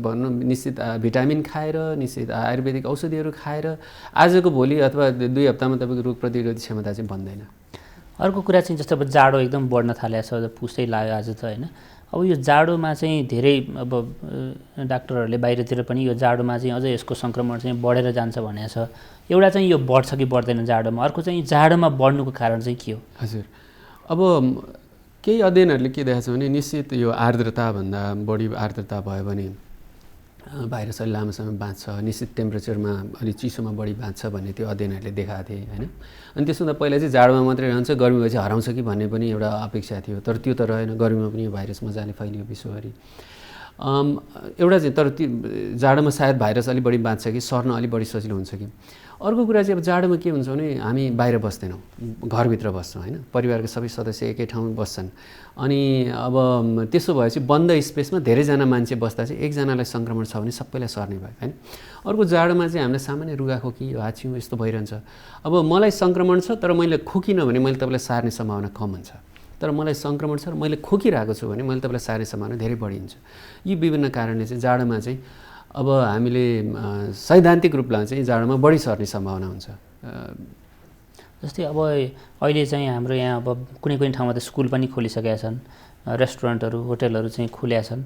भनौँ निश्चित भिटामिन खाएर, निश्चित आयुर्वेदिक औषधिहरू खाएर आजको भोलि अथवा 2 हप्तामा तपाईँको रोग प्रतिरोधी क्षमता चाहिँ बन्दैन। अर्को कुरा चाहिँ जस्तो अब जाडो एकदम बढ्न थालेको छ, पुसै लाग्यो आज त होइन, अब यो जाडोमा चाहिँ धेरै अब डाक्टरहरूले बाहिरतिर पनि यो जाडोमा चाहिँ अझै यसको सङ्क्रमण चाहिँ बढेर जान्छ भनेको छ। एउटा चाहिँ यो बढ्छ कि बढ्दैन जाडोमा, अर्को चाहिँ जाडोमा बढ्नुको कारण चाहिँ के हो? हजुर, अब केही अध्ययनहरूले के देखाएको छ भने निश्चित यो आर्द्रताभन्दा बढी आर्द्रता भयो भने भाइरस अलि लामो समय बाँच्छ, निश्चित टेम्परेचरमा अलिक चिसोमा बढी बाँच्छ भन्ने त्यो अध्ययनहरूले देखाएको थिए होइन। अनि त्यसो हुँदा पहिला चाहिँ जाडोमा मात्रै रहन्छ, गर्मी भएपछि हराउँछ कि भन्ने पनि एउटा अपेक्षा थियो, तर त्यो त रहेन। गर्मीमा पनि यो भाइरस मजाले फैलियो विश्वभरि। एउटा चाहिँ तर त्यो जाडोमा सायद भाइरस अलिक बढी बाँच्छ कि सर्न अलिक बढी सजिलो हुन्छ कि। अर्को कुरा चाहिँ अब जाडोमा के हुन्छ भने हामी बाहिर बस्दैनौँ, घरभित्र बस्छौँ होइन। परिवारका सबै सदस्य एकै ठाउँ बस्छन्, अनि अब त्यसो भएपछि बन्द स्पेसमा धेरैजना मान्छे बस्दा चाहिँ एकजनालाई सङ्क्रमण छ भने सबैलाई सर्ने भयो होइन। अर्को जाडोमा चाहिँ हामीलाई सामान्य रुगाखोकी, हाछिउँ यस्तो भइरहन्छ। अब मलाई सङ्क्रमण छ तर मैले खोकिनँ भने मैले तपाईँलाई सार्ने सम्भावना कम हुन्छ, तर मलाई सङ्क्रमण छ र मैले खोकिरहेको छु भने मैले तपाईँलाई सार्ने सम्भावना धेरै बढी हुन्छ। यी विभिन्न कारणले चाहिँ जाडोमा चाहिँ अब हामीले सैद्धान्तिक रूपमा चाहिँ जाडोमा बढी सर्ने सम्भावना हुन्छ। जस्तै अब अहिले चाहिँ हाम्रो यहाँ अब कुनै कुनै ठाउँमा त स्कुल पनि खोलिसकेका छन्, रेस्टुरेन्टहरू, होटलहरू चाहिँ खुल्या छन्,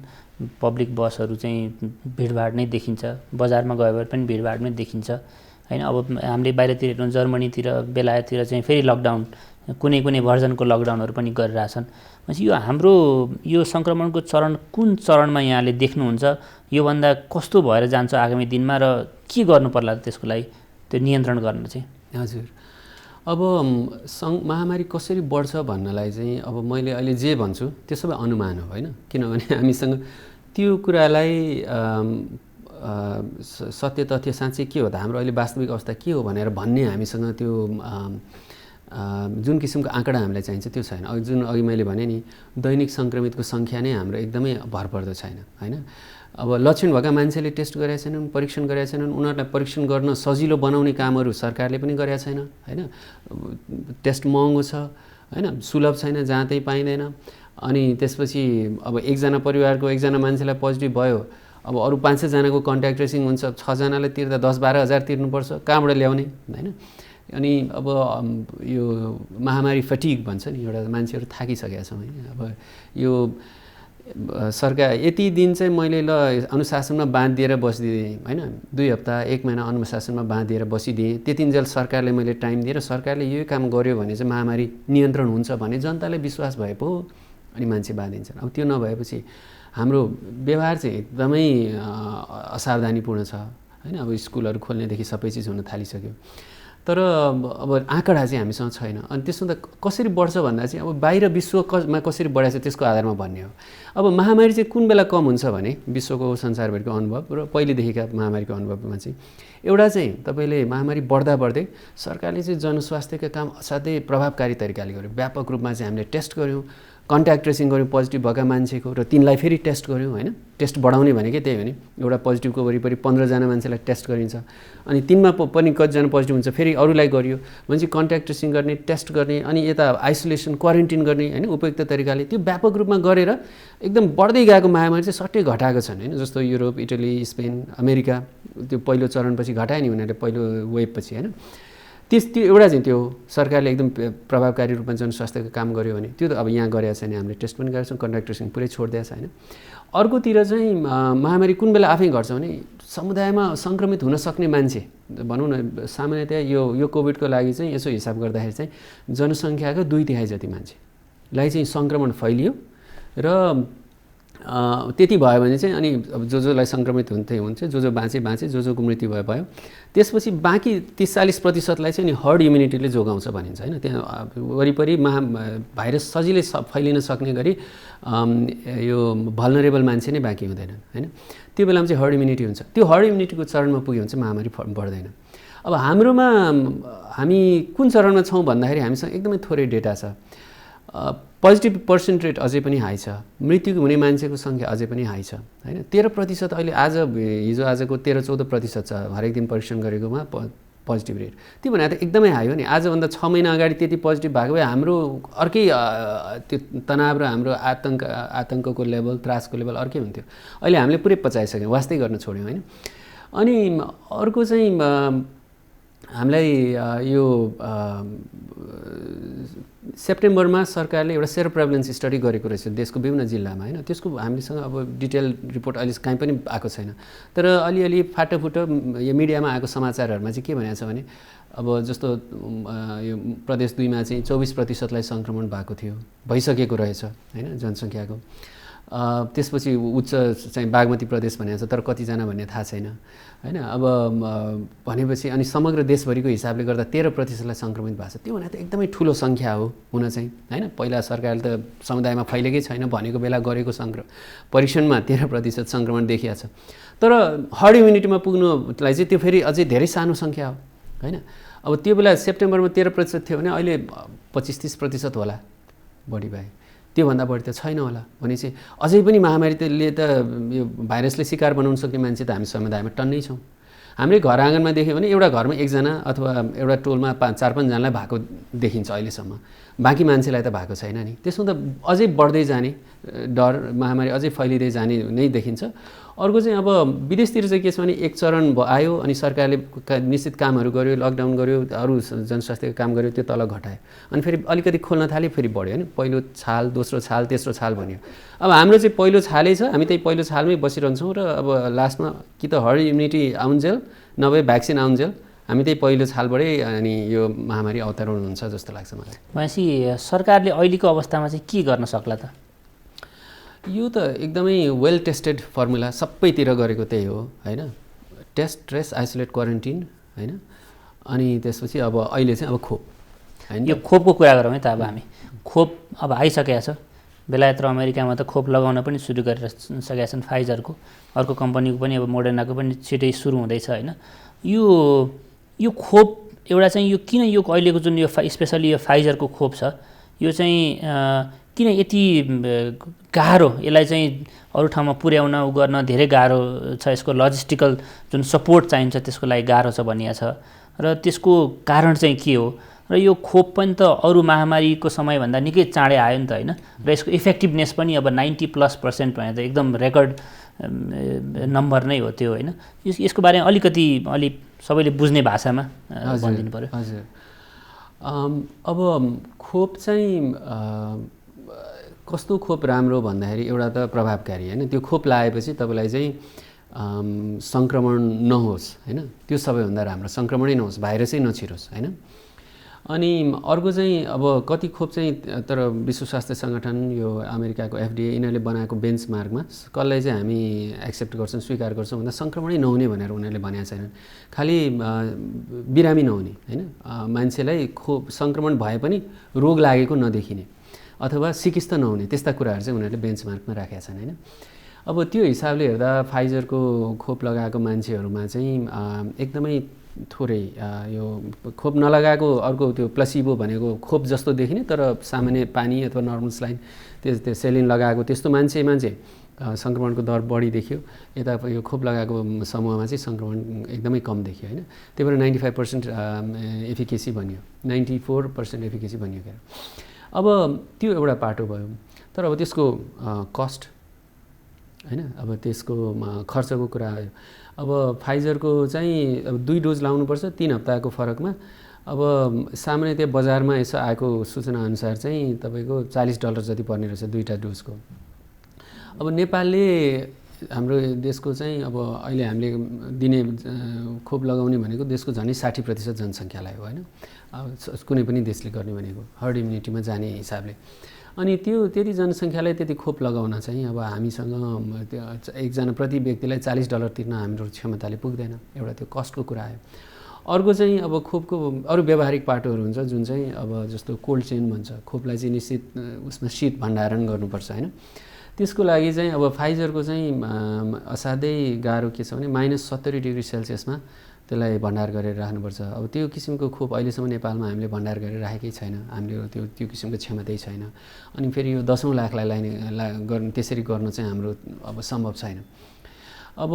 पब्लिक बसहरू चाहिँ भिडभाड नै देखिन्छ, बजारमा गयो भने पनि भिडभाड नै देखिन्छ होइन। अब हामीले बाहिरतिर हेर्नु, जर्मनीतिर, बेलायततिर चाहिँ फेरि लकडाउन, कुनै कुनै भर्जनको लकडाउनहरू पनि गरिरहेछन्। भनेपछि यो हाम्रो यो सङ्क्रमणको चरण कुन चरणमा यहाँले देख्नुहुन्छ, योभन्दा कस्तो भएर जान्छ आगामी दिनमा र के गर्नु पर्ला त्यसको लागि, त्यो नियन्त्रण गर्न चाहिँ? हजुर, अब महामारी कसरी बढ्छ भन्नलाई चाहिँ अब मैले अहिले जे भन्छु त्यो सबै अनुमान हो होइन। किनभने हामीसँग त्यो कुरालाई सत्य तथ्य साँच्चै के हो त, हाम्रो अहिले वास्तविक अवस्था के हो भनेर भन्ने हामीसँग त्यो जुन किसिमको आँकडा हामीलाई चाहिन्छ त्यो छैन। जुन अघि मैले भने नि दैनिक सङ्क्रमितको सङ्ख्या नै हाम्रो एकदमै भरपर्दो छैन होइन। अब लक्षण भएका मान्छेले टेस्ट गरेका छैनन्, परीक्षण गरेका छैनन्, उनीहरूलाई परीक्षण गर्न सजिलो बनाउने कामहरू सरकारले पनि गरेका छैन होइन। टेस्ट महँगो छ होइन, सुलभ छैन, जहाँ त्यही पाइँदैन। अनि त्यसपछि अब एकजना परिवारको एकजना मान्छेलाई पोजिटिभ भयो, अब अरू 5-6 जनाको कन्ट्याक्ट ट्रेसिङ हुन्छ, 6 जनालाई तिर्दा 10-12 हजार तिर्नुपर्छ, कहाँबाट ल्याउने होइन। अनि अब यो महामारी फटिग भन्छ नि, एउटा मान्छेहरू थाकिसकेका छौँ होइन। अब यो सरकार यति दिन चाहिँ मैले ल अनुशासनमा बाँधिदिएर बसिदिएँ होइन, 2 हप्ता 1 महिना अनुशासनमा बाँधिदिएर बसिदिएँ, त्यतिन्जेल सरकारले मैले टाइम दिएर सरकारले यो काम गर्यो भने चाहिँ महामारी नियन्त्रण हुन्छ भने जनतालाई विश्वास भए पो अनि मान्छे बाँधिन्छन्। अब त्यो नभएपछि हाम्रो व्यवहार चाहिँ एकदमै असावधानीपूर्ण छ होइन। अब स्कुलहरू खोल्नेदेखि सबै चिज हुन थालिसक्यो, तर अब आँकडा चाहिँ हामीसँग छैन। अनि त्यसो त कसरी बढ्छ भन्दा चाहिँ अब बाहिर विश्वमा कसरी बढाएको छ त्यसको आधारमा भन्ने हो। अब महामारी चाहिँ कुन बेला कम हुन्छ भने विश्वको संसारभरिको अनुभव र पहिलेदेखिका महामारीको अनुभवमा चाहिँ एउटा चाहिँ तपाईँले महामारी बढ्दा बढ्दै सरकारले चाहिँ जनस्वास्थ्यका काम असाध्यै प्रभावकारी तरिकाले गर्यो। व्यापक रूपमा चाहिँ हामीले टेस्ट गऱ्यौँ, कन्ट्याक्ट ट्रेसिङ गऱ्यौँ पोजिटिभ भएका मान्छेको, र तिनलाई फेरि टेस्ट गऱ्यौँ होइन। टेस्ट बढाउने भनेकै त्यही हो नि, एउटा पोजिटिभको वरिपरि 15 जना मान्छेलाई टेस्ट गरिन्छ, अनि तिनमा पनि कतिजना पोजिटिभ हुन्छ फेरि अरूलाई गरियो भने चाहिँ कन्ट्याक्ट ट्रेसिङ गर्ने, टेस्ट गर्ने, अनि यता आइसोलेसन क्वारेन्टिन गर्ने होइन उपयुक्त तरिकाले। त्यो व्यापक रूपमा गरेर एकदम बढ्दै गएको महामारी चाहिँ सट्टै घटाएको छन् होइन। जस्तो युरोप, इटली, स्पेन, अमेरिका त्यो पहिलो चरणपछि घटायो नि उनीहरूले, पहिलो वेभपछि होइन। त्यो एउटा चाहिँ त्यो सरकारले एकदम प्रभावकारी रूपमा जनस्वास्थ्यको काम गर्यो भने त्यो त अब यहाँ गरेको छैन, हामीले टेस्ट पनि गरेका छौँ, कन्ट्याक्ट ट्रेसिङ पुरै छोडिदिएको छ होइन। अर्कोतिर चाहिँ महामारी कुन बेला आफै घट्छ भने समुदायमा सङ्क्रमित हुन सक्ने मान्छे भनौँ न, सामान्यतया यो कोभिडको लागि चाहिँ यसो हिसाब गर्दाखेरि चाहिँ जनसङ्ख्याको 2/3 जति मान्छेलाई चाहिँ सङ्क्रमण फैलियो र त्यति भयो भने चाहिँ अनि अब जोलाई सङ्क्रमित हुन्छ, जो बाँचे, जोको मृत्यु भयो। त्यसपछि बाँकी 30-40%लाई चाहिँ नि हर्ड इम्युनिटीले जोगाउँछ भनिन्छ होइन। त्यहाँ वरिपरि भाइरस सजिलै फैलिन सक्ने गरी यो भल्नरेबल मान्छे नै बाँकी हुँदैनन् होइन। त्यो बेलामा चाहिँ हर्ड इम्युनिटी हुन्छ। त्यो हर्ड इम्युनिटीको चरणमा पुग्यो भने चाहिँ महामारी बढ्दैन। अब हाम्रोमा हामी कुन चरणमा छौँ भन्दाखेरि हामीसँग एकदमै थोरै डेटा छ। पोजिटिभ पर्सेन्ट रेट अझै पनि हाई छ, मृत्यु हुने मान्छेको सङ्ख्या अझै पनि हाई छ होइन। 13% अहिले हिजो आजको 13-14% छ हरेक दिन परीक्षण गरेकोमा पोजिटिभ रेट। त्यो भने त एकदमै हाई हो नि। आजभन्दा 6 महिना अगाडि त्यति पोजिटिभ भएको भए हाम्रो अर्कै त्यो तनाव र हाम्रो आतङ्कको लेभल, त्रासको लेभल अर्कै हुन्थ्यो। अहिले हामीले पुरै पचाइसक्यौँ, वास्तै गर्न छोड्यौँ होइन। अनि अर्को चाहिँ हामीलाई यो सेप्टेम्बरमा सरकारले एउटा सेरो प्रेभलेन्स स्टडी गरेको रहेछ देशको विभिन्न जिल्लामा होइन। त्यसको हामीसँग अब डिटेल रिपोर्ट अहिले कहीँ पनि आएको छैन, तर अलिअलि फाटोफुटो यो मिडियामा आएको समाचारहरूमा चाहिँ के भनेको छ भने अब जस्तो यो प्रदेश 2मा चाहिँ 24%लाई सङ्क्रमण भएको थियो, भइसकेको रहेछ होइन जनसङ्ख्याको। त्यसपछि उच्च चाहिँ बागमती प्रदेश भनेको छ, तर कतिजना भन्ने थाहा छैन होइन। अब भनेपछि अनि समग्र देशभरिको हिसाबले गर्दा 13%लाई सङ्क्रमित भएको छ। त्यो भने त एकदमै ठुलो सङ्ख्या हो हुन चाहिँ होइन। पहिला सरकारले त समुदायमा फैलेकै छैन भनेको बेला गरेको परीक्षणमा 13% सङ्क्रमण देखिएको छ, तर हर्ड इम्युनिटीमा पुग्नुलाई चाहिँ त्यो फेरि अझै धेरै सानो सङ्ख्या हो होइन। अब त्यो बेला सेप्टेम्बरमा 13% थियो भने अहिले 25-30% होला बढी भए, त्योभन्दा बढी त छैन होला। भनेपछि अझै पनि महामारीले त यो भाइरसले शिकार बनाउन सक्ने मान्छे त हामी समुदायमा टन्नै छौँ। हामीले घर आँगनमा देख्यो भने एउटा घरमा एकजना अथवा एउटा टोलमा 4-5 जनालाई भएको देखिन्छ अहिलेसम्म, बाँकी मान्छेलाई त भएको छैन नि। त्यसमा त अझै बढ्दै जाने डर, महामारी अझै फैलिँदै जाने नै देखिन्छ। अर्को चाहिँ अब विदेशतिर चाहिँ के छ भने एक चरण आयो अनि सरकारले निश्चित कामहरू गर्यो, लकडाउन गर्यो, अरू जनस्वास्थ्यको काम गर्यो, त्यो तल घटायो, अनि फेरि अलिकति खोल्न थाल्यो, फेरि बढ्यो होइन। पहिलो छाल, दोस्रो छाल, तेस्रो छाल भन्यो। अब हाम्रो चाहिँ पहिलो छालै छ, हामी त्यही पहिलो छालमै बसिरहन्छौँ र अब लास्टमा कि त हर्ड इम्युनिटी आउन्जेल नभए भ्याक्सिन आउन्जेल हामी त्यही पहिलो छालबाटै अनि यो महामारी अवतरण हुन्छ जस्तो लाग्छ मलाई। भनेपछि सरकारले अहिलेको अवस्थामा चाहिँ के गर्न सक्ला त? यो त एकदमै वेल टेस्टेड फर्मुला सबैतिर गरेको त्यही हो होइन। टेस्ट, ट्रेस, आइसोलेट, क्वारेन्टिन होइन। अनि त्यसपछि अब अहिले चाहिँ अब खोप होइन। यो खोपको कुरा गरौँ है त। अब हामी खोप अब आइसकेको छ, बेलायत र अमेरिकामा त खोप लगाउन पनि सुरु गरेर सकेका छन्। फाइजरको, अर्को कम्पनीको पनि अब मोडर्नाको पनि छिटै सुरु हुँदैछ होइन। यो खोप एउटा चाहिँ यो किन यो अहिलेको जुन यो स्पेसली यो फाइजरको खोप छ यो चाहिँ किन यति गाह्रो, यसलाई चाहिँ अरू ठाउँमा पुर्याउन गर्न धेरै गाह्रो छ, यसको लजिस्टिकल जुन सपोर्ट चाहिन्छ त्यसको लागि गाह्रो छ भनिएको छ, र त्यसको कारण चाहिँ के हो? र यो खोप पनि त अरू महामारीको समयभन्दा निकै चाँडै आयो नि त होइन, र यसको इफेक्टिभनेस पनि अब 90+% भने त एकदम रेकर्ड नम्बर नै हो त्यो होइन। यसको बारेमा अलि सबैले बुझ्ने भाषामा भनिदिनु पर्यो। हजुर, अब खोप चाहिँ कस्तो खोप राम्रो भन्दाखेरि एउटा त प्रभावकारी होइन। त्यो खोप लगाएपछि तपाईँलाई चाहिँ सङ्क्रमण नहोस् होइन, त्यो सबैभन्दा राम्रो, सङ्क्रमणै नहोस्, भाइरसै नछिरोस् होइन। अनि अर्को चाहिँ अब कति खोप चाहिँ तर विश्व स्वास्थ्य सङ्गठन, यो अमेरिकाको FDA यिनीहरूले बनाएको बेन्चमार्कमा कसलाई चाहिँ हामी एक्सेप्ट गर्छौँ, स्वीकार गर्छौँ भन्दा सङ्क्रमणै नहुने भनेर उनीहरूले भनेका छैनन्। खालि बिरामी नहुने होइन, मान्छेलाई खोप सङ्क्रमण भए पनि रोग लागेको नदेखिने अथवा सिकिस्त नहुने, त्यस्ता कुराहरू चाहिँ उनीहरूले बेन्चमार्कमा राखेका छन् होइन। अब त्यो हिसाबले हेर्दा फाइजरको खोप लगाएको मान्छेहरूमा चाहिँ एकदमै थोरै यो खोप नलगाएको अर्को त्यो प्लसिबो भनेको खोप जस्तो देखिने तर सामान्य पानी अथवा नर्मल स्लाइन त्यो सेलिन लगाएको त्यस्तो मान्छेमा चाहिँ सङ्क्रमणको दर बढी देखियो। यता यो खोप लगाएको समूहमा चाहिँ सङ्क्रमण एकदमै कम देखियो होइन। त्यही भएर 95% एफिकेसी भनियो, 94% एफिकेसी भनियो क्या। अब त्यो एउटा पाटो भयो, तर अब त्यसको कस्ट होइन, अब त्यसको खर्चको कुरा आयो। अब फाइजरको चाहिँ अब 2 डोज लाउनुपर्छ 3 हप्ताको फरकमा। अब सामान्यतया बजारमा यसो आएको सूचना अनुसार चाहिँ तपाईँको $40 जति पर्ने रहेछ 2टा डोजको। अब नेपालले हाम्रो देशको चाहिँ अब अहिले हामीले दिने खोप लगाउने भनेको देशको झन्डै 60% जनसङ्ख्यालाई हो होइन, कुनै पनि देशले गर्ने भनेको हर्ड इम्युनिटीमा जाने हिसाबले। अनि त्यो त्यति जनसङ्ख्यालाई त्यति खोप लगाउन चाहिँ अब हामीसँग एकजना प्रति व्यक्तिलाई $40 तिर्न हाम्रो क्षमताले पुग्दैन, एउटा त्यो कस्टको कुरा आयो। अर्को चाहिँ अब खोपको अरू व्यावहारिक पाटोहरू हुन्छ जुन चाहिँ अब जस्तो कोल्ड चेन भन्छ, खोपलाई चाहिँ निश्चित उसमा शीत भण्डारण गर्नुपर्छ होइन। त्यसको लागि चाहिँ अब फाइजरको चाहिँ असाध्यै गाह्रो के छ भने -70°C त्यसलाई भण्डार गरेर राख्नुपर्छ। अब त्यो किसिमको खोप अहिलेसम्म नेपालमा हामीले भण्डार गरेर राखेकै छैन, हामीले त्यो किसिमको क्षमतै छैन। अनि फेरि यो 10औं लाखलाई त्यसरी गर्न चाहिँ हाम्रो अब सम्भव छैन। अब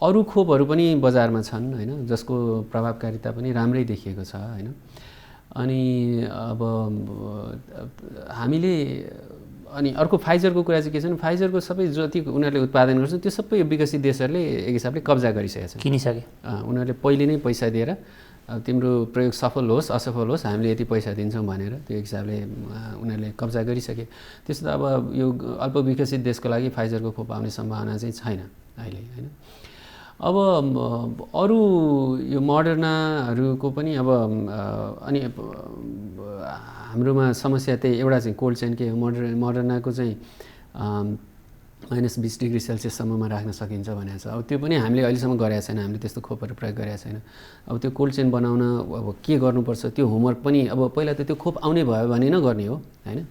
अरू खोपहरू पनि बजारमा छन् होइन, जसको प्रभावकारिता पनि राम्रै देखिएको छ होइन। अनि अब हामीले अनि अर्को फाइजरको कुरा चाहिँ के छ भने फाइजरको सबै जति उनीहरूले उत्पादन गर्छन् त्यो सबै विकसित देशहरूले एक हिसाबले कब्जा गरिसकेका छन्, किनिसके। उनीहरूले पहिले नै पैसा दिएर तिम्रो प्रयोग सफल होस् असफल होस् हामीले यति पैसा दिन्छौँ भनेर त्यो हिसाबले उनीहरूले कब्जा गरिसके। त्यसो त अब यो अल्प विकसित देशको लागि फाइजरको खोप आउने सम्भावना चाहिँ छैन अहिले होइन। अब अरू यो मोडर्नाहरूको पनि अब अनि हाम्रोमा समस्या त्यही एउटा चाहिँ कोल्ड चेन के हो, मोडर्नाको चाहिँ -20 डिग्री सेल्सियससम्ममा राख्न सकिन्छ भनेको छ। अब त्यो पनि हामीले अहिलेसम्म गरेका छैन, हामीले त्यस्तो खोपहरू प्रयोग गरेका छैन। अब त्यो कोल्ड चेन बनाउन अब के गर्नुपर्छ त्यो होमवर्क पनि अब पहिला त त्यो खोप आउने भयो भने न गर्ने हो होइन।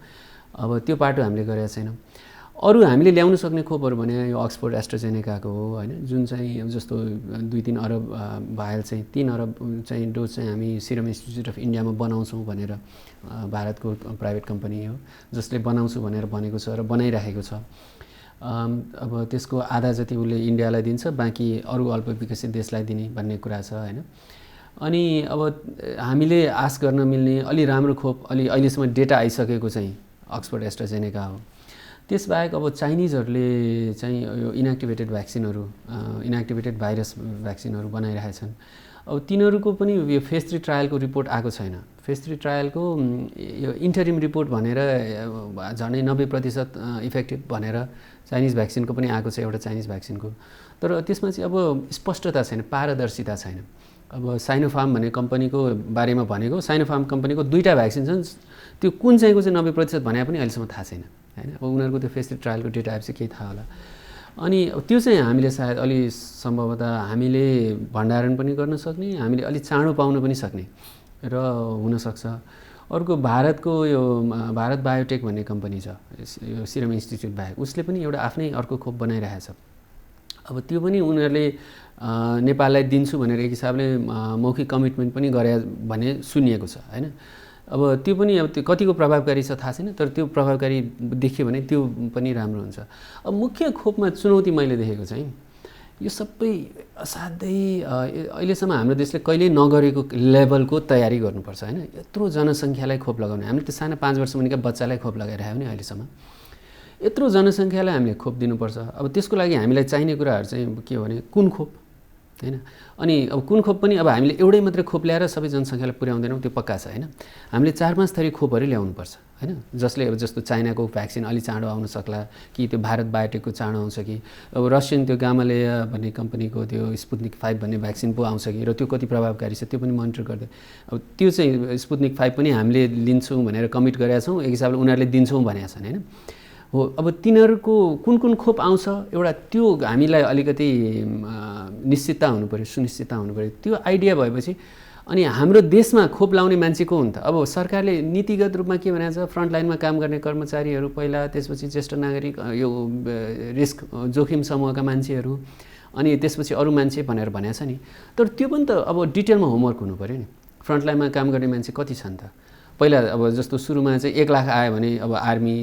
अब त्यो पाटो हामीले गरेका छैनौँ। अरू हामीले ल्याउन सक्ने खोपहरू भने यो अक्सफोर्ड एस्ट्राजेनेकाको हो होइन, जुन चाहिँ जस्तो 2-3 अरब भायल चाहिँ 3 अरब चाहिँ डोज चाहिँ हामी सिरम इन्स्टिट्युट अफ इन्डियामा बनाउँछौँ भनेर भारतको प्राइभेट कम्पनी हो जसले बनाउँछु भनेर भनेको छ र बनाइराखेको छ। अब त्यसको आधा जति उसले इन्डियालाई दिन्छ, बाँकी अरू अल्प विकसित देशलाई दिने भन्ने कुरा छ होइन। अनि अब हामीले आश गर्न मिल्ने अलि राम्रो खोप अलि अहिलेसम्म डेटा आइसकेको चाहिँ अक्सफोर्ड एस्ट्राजेनेका हो। त्यसबाहेक अब चाइनिजहरूले चाहिँ यो इनएक्टिभेटेड भ्याक्सिनहरू इनएक्टिभेटेड भाइरस भ्याक्सिनहरू बनाइरहेका छन्। अब तिनीहरूको पनि यो फेज 3 ट्रायलको रिपोर्ट आएको छैन। फेज 3 ट्रायलको यो इन्टरिम रिपोर्ट भनेर झन्डै 90% इफेक्टिभ भनेर चाइनिज भ्याक्सिनको पनि आएको छ, एउटा चाइनिज भ्याक्सिनको। तर त्यसमा चाहिँ अब स्पष्टता छैन, पारदर्शिता छैन। अब साइनोफार्म भन्ने कम्पनीको बारेमा भनेको, साइनोफार्म कम्पनीको 2टा भ्याक्सिन छन्, त्यो कुन चाहिँको चाहिँ 90% भने पनि अहिलेसम्म थाहा छैन होइन। अब उनीहरूको त्यो फेज 3 ट्रायलको डेटा आएपछि केही थाहा होला। अनि त्यो चाहिँ हामीले सायद अलि सम्भवतः हामीले भण्डारण पनि गर्न सक्ने, हामीले अलि चाँडो पाउन पनि सक्ने र हुनसक्छ। अर्को भारतको यो भारत बायोटेक भन्ने कम्पनी छ, यो सिरम इन्स्टिट्युट बाहेक उसले पनि एउटा आफ्नै अर्को खोप बनाइरहेको छ। अब त्यो पनि उनीहरूले नेपाललाई दिन्छु भनेर एक हिसाबले मौखिक कमिटमेन्ट पनि गरे भन्ने सुनिएको छ होइन। अब त्यो पनि अब त्यो कतिको प्रभावकारी छ थाहा छैन, तर त्यो प्रभावकारी देखियो भने त्यो पनि राम्रो हुन्छ। अब मुख्य खोपमा चुनौती मैले देखेको चाहिँ यो सबै असाध्यै अहिलेसम्म हाम्रो देशले कहिल्यै नगरेको लेभलको तयारी गर्नुपर्छ होइन। यत्रो जनसङ्ख्यालाई खोप लगाउने, हामीले त्यो सानो 5 वर्ष मुनिका बच्चालाई खोप लगाइरहेको नि अहिलेसम्म। यत्रो जनसङ्ख्यालाई हामीले खोप दिनुपर्छ। अब त्यसको लागि हामीलाई चाहिने कुराहरू चाहिँ के हो भने कुन खोप होइन। अनि अब कुन खोप पनि अब हामीले एउटै मात्रै खोप ल्याएर सबै जनसङ्ख्यालाई पुर्याउँदैनौँ, त्यो पक्का छ होइन। हामीले 4-5 थरी खोपहरू ल्याउनुपर्छ होइन, जसले अब जस्तो चाइनाको भ्याक्सिन अलि चाँडो आउन सक्ला कि त्यो भारत बायोटेकको चाँडो आउँछ कि अब रसियन त्यो गामालेया भन्ने कम्पनीको त्यो स्पुत्निक 5 भन्ने भ्याक्सिन पो आउँछ कि र त्यो कति प्रभावकारी छ त्यो पनि मोनिटर गर्दै। अब त्यो चाहिँ स्पुत्निक 5 पनि हामीले लिन्छौँ भनेर कमिट गरेका छौँ, एक हिसाबले उनीहरूले दिन्छौँ भनेका छन् होइन। हो अब तिनीहरूको कुन कुन खोप आउँछ एउटा त्यो हामीलाई अलिकति निश्चितता हुनु पऱ्यो, सुनिश्चितता हुनु पऱ्यो। त्यो आइडिया भएपछि अनि हाम्रो देशमा खोप लाउने मान्छे को हुन् त? अब सरकारले नीतिगत रूपमा के भनेको छ, फ्रन्टलाइनमा काम गर्ने कर्मचारीहरू पहिला, त्यसपछि ज्येष्ठ नागरिक यो रिस्क जोखिम समूहका मान्छेहरू, अनि त्यसपछि अरू मान्छे भनेर भनेको छ नि। तर त्यो पनि त अब डिटेलमा होमवर्क हुनु पऱ्यो नि। फ्रन्टलाइनमा काम गर्ने मान्छे कति छन् त? पहिला अब जस्तो सुरुमा चाहिँ 1 लाख आयो भने अब आर्मी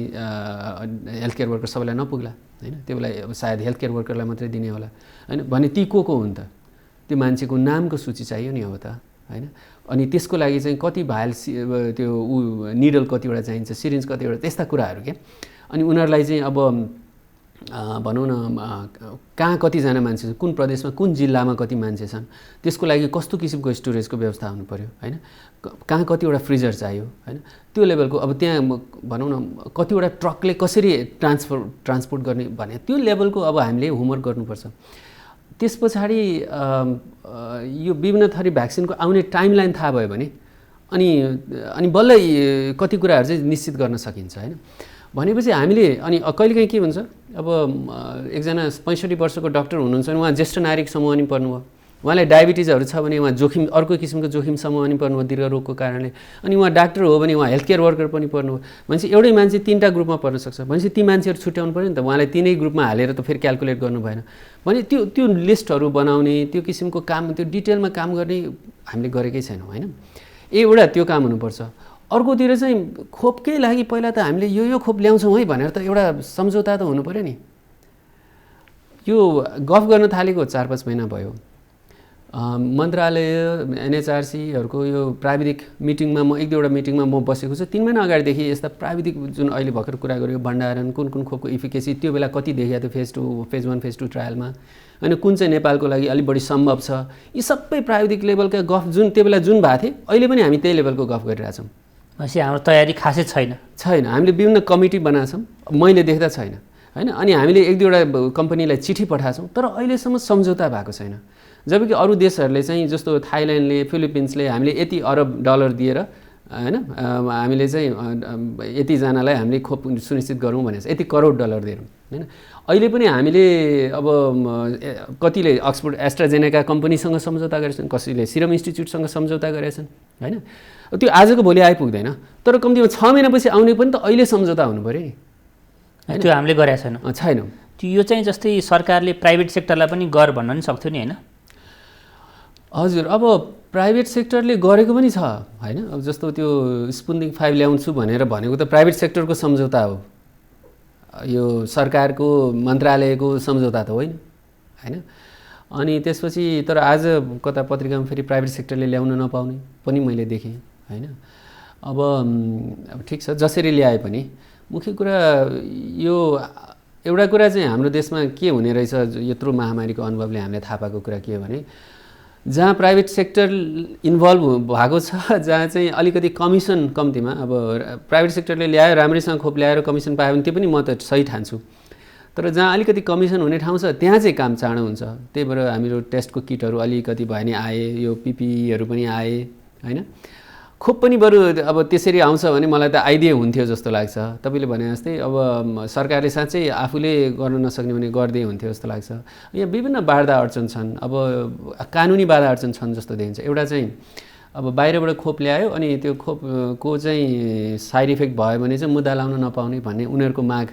हेल्थ केयर वर्कर सबैलाई नपुग्ला होइन, त्यो बेला अब सायद हेल्थ केयर वर्करलाई मात्रै दिने होला होइन। भने ती को हुन् त? त्यो मान्छेको नामको सूची चाहियो नि अब त होइन। अनि त्यसको लागि चाहिँ कति भायल त्यो निडल कतिवटा चाहिन्छ, सिरिन्ज कतिवटा, त्यस्ता कुराहरू के। अनि उनीहरूलाई चाहिँ अब भनौँ न कहाँ कतिजना मान्छे छन्, कुन प्रदेशमा कुन जिल्लामा कति मान्छे छन्, त्यसको लागि कस्तो किसिमको स्टोरेजको व्यवस्था हुनु पऱ्यो होइन। कहाँ कतिवटा फ्रिजर चाहियो होइन, त्यो लेभलको। अब त्यहाँ भनौँ न कतिवटा ट्रकले कसरी ट्रान्सपोर्ट गर्ने भने त्यो लेभलको अब हामीले होमवर्क गर्नुपर्छ। त्यस पछाडि यो विभिन्न थरी भ्याक्सिनको आउने टाइमलाइन थाहा भयो भने अनि बल्ल कति कुराहरू चाहिँ निश्चित गर्न सकिन्छ होइन। भनेपछि हामीले अनि कहिलेकाहीँ के हुन्छ, अब एकजना 65 वर्षको डक्टर हुनुहुन्छ भने उहाँ ज्येष्ठ नागरिक समूह नि पर्नुभयो, उहाँलाई डायबिटिजहरू छ भने उहाँ जोखिम अर्को किसिमको जोखिम समूह नि पर्नुभयो दीर्घ रोगको कारणले। अनि उहाँ डाक्टर हो भने उहाँ हेल्थ केयर वर्कर पनि पर्नुभयो। भनेपछि एउटै मान्छे 3टा ग्रुपमा पर्न सक्छ। भनेपछि ती मान्छेहरू छुट्याउनु पऱ्यो नि त, उहाँलाई 3नै ग्रुपमा हालेर त फेरि क्यालकुलेट गर्नु भएन भने त्यो लिस्टहरू बनाउने, त्यो किसिमको काम, त्यो डिटेलमा काम गर्ने हामीले गरेकै छैनौँ होइन। एउटा त्यो काम हुनुपर्छ। अर्कोतिर चाहिँ खोपकै लागि पहिला त हामीले यो खोप ल्याउँछौँ है भनेर त एउटा सम्झौता त हुनु पऱ्यो नि। यो गफ गर्न थालेको 4-5 महिना भयो। मन्त्रालय NHRCहरूको यो प्राविधिक मिटिङमा म एक दुईवटा मिटिङमा म बसेको छु। 3 महिना अगाडिदेखि यस्ता प्राविधिक जुन अहिले भर्खर कुरा गरेको भण्डारण कुन खोपको इफिकेसी त्यो बेला कति देखिया थियो फेज 1 फेज 2 ट्रायलमा, होइन कुन चाहिँ नेपालको लागि अलिक बढी सम्भव छ, यी सबै प्राविधिक लेभलका गफ जुन त्यो बेला जुन भएको थिए अहिले पनि हामी त्यही लेभलको गफ गरिरहेछौँ। भनेपछि हाम्रो तयारी खासै छैन। हामीले विभिन्न कमिटी बनाएछौँ, मैले देख्दा छैन, होइन। अनि हामीले एक दुईवटा कम्पनीलाई चिठी पठाएछौँ तर अहिलेसम्म सम्झौता भएको छैन। जबकि अरू देशहरूले चाहिँ जस्तो थाइल्यान्डले फिलिपिन्सले हामीले यति अरब डलर दिएर, होइन, हामीले चाहिँ यतिजनालाई हामीले खोप सुनिश्चित गरौँ भनेको छ, यति करोड डलर दिएर, होइन। अहिले पनि हामीले अब कतिले अक्सफोर्ड एस्ट्राजेनेका कम्पनीसँग सम्झौता गरेछन्, कसैले सिरम इन्स्टिच्युटसँग सम्झौता गरेछन्, होइन। त्यो आजको भोलि आइपुग्दैन तर कम्तीमा 6 महिनापछि आउने पनि त अहिले सम्झौता हुनु पऱ्यो नि। त्यो हामीले गरेका छैनौँ। यो चाहिँ जस्तै सरकारले प्राइभेट सेक्टरलाई पनि गर भन्न नि सक्थ्यो नि, होइन? हजुर, अब प्राइभेट सेक्टरले गरेको पनि छ, होइन। अब जस्तो त्यो स्पुतनिक 5 ल्याउँछु भनेको त प्राइभेट सेक्टरको सम्झौता हो, यो सरकारको मन्त्रालयको सम्झौता त होइन, होइन। अनि त्यसपछि तर आज कता पत्रिकामा फेरि प्राइभेट सेक्टरले ल्याउन नपाउने पनि मैले देखेँ, होइन। अब ठिक छ, जसरी ल्याए पनि मुख्य कुरा यो एउटा कुरा चाहिँ हाम्रो देशमा के हुने रहेछ, यत्रो महामारीको अनुभवले हामीलाई थाहा पाएको कुरा के हो भने जहाँ प्राइभेट सेक्टर इन्भल्भ भएको छ, जहाँ चाहिँ अलिकति कमिसन कम्तीमा, अब प्राइभेट सेक्टरले ल्यायो राम्रैसँग खोप ल्याएर कमिसन पायो भने त्यो पनि म त सही ठान्छु, तर जहाँ अलिकति कमिसन हुने ठाउँ छ त्यहाँ चाहिँ काम चाँडो हुन्छ। त्यही भएर हाम्रो टेस्टको किटहरू अलिकति भयो भने आए, यो PPEहरू पनि आए, होइन। खोप पनि बरु अब त्यसरी आउँछ भने मलाई त आइदिए हुन्थ्यो जस्तो लाग्छ। तपाईँले भने जस्तै अब सरकारले साँच्चै आफूले गर्न नसक्ने भने गर्दै हुन्थ्यो जस्तो लाग्छ। यहाँ विभिन्न बाधा अडचन छन्, अब कानुनी बाधा अडचन छन् जस्तो देखिन्छ। एउटा चाहिँ अब बाहिरबाट खोप ल्यायो अनि त्यो खोपको चाहिँ साइड इफेक्ट भयो भने चाहिँ मुद्दा लाउन नपाउने भन्ने उनीहरूको माग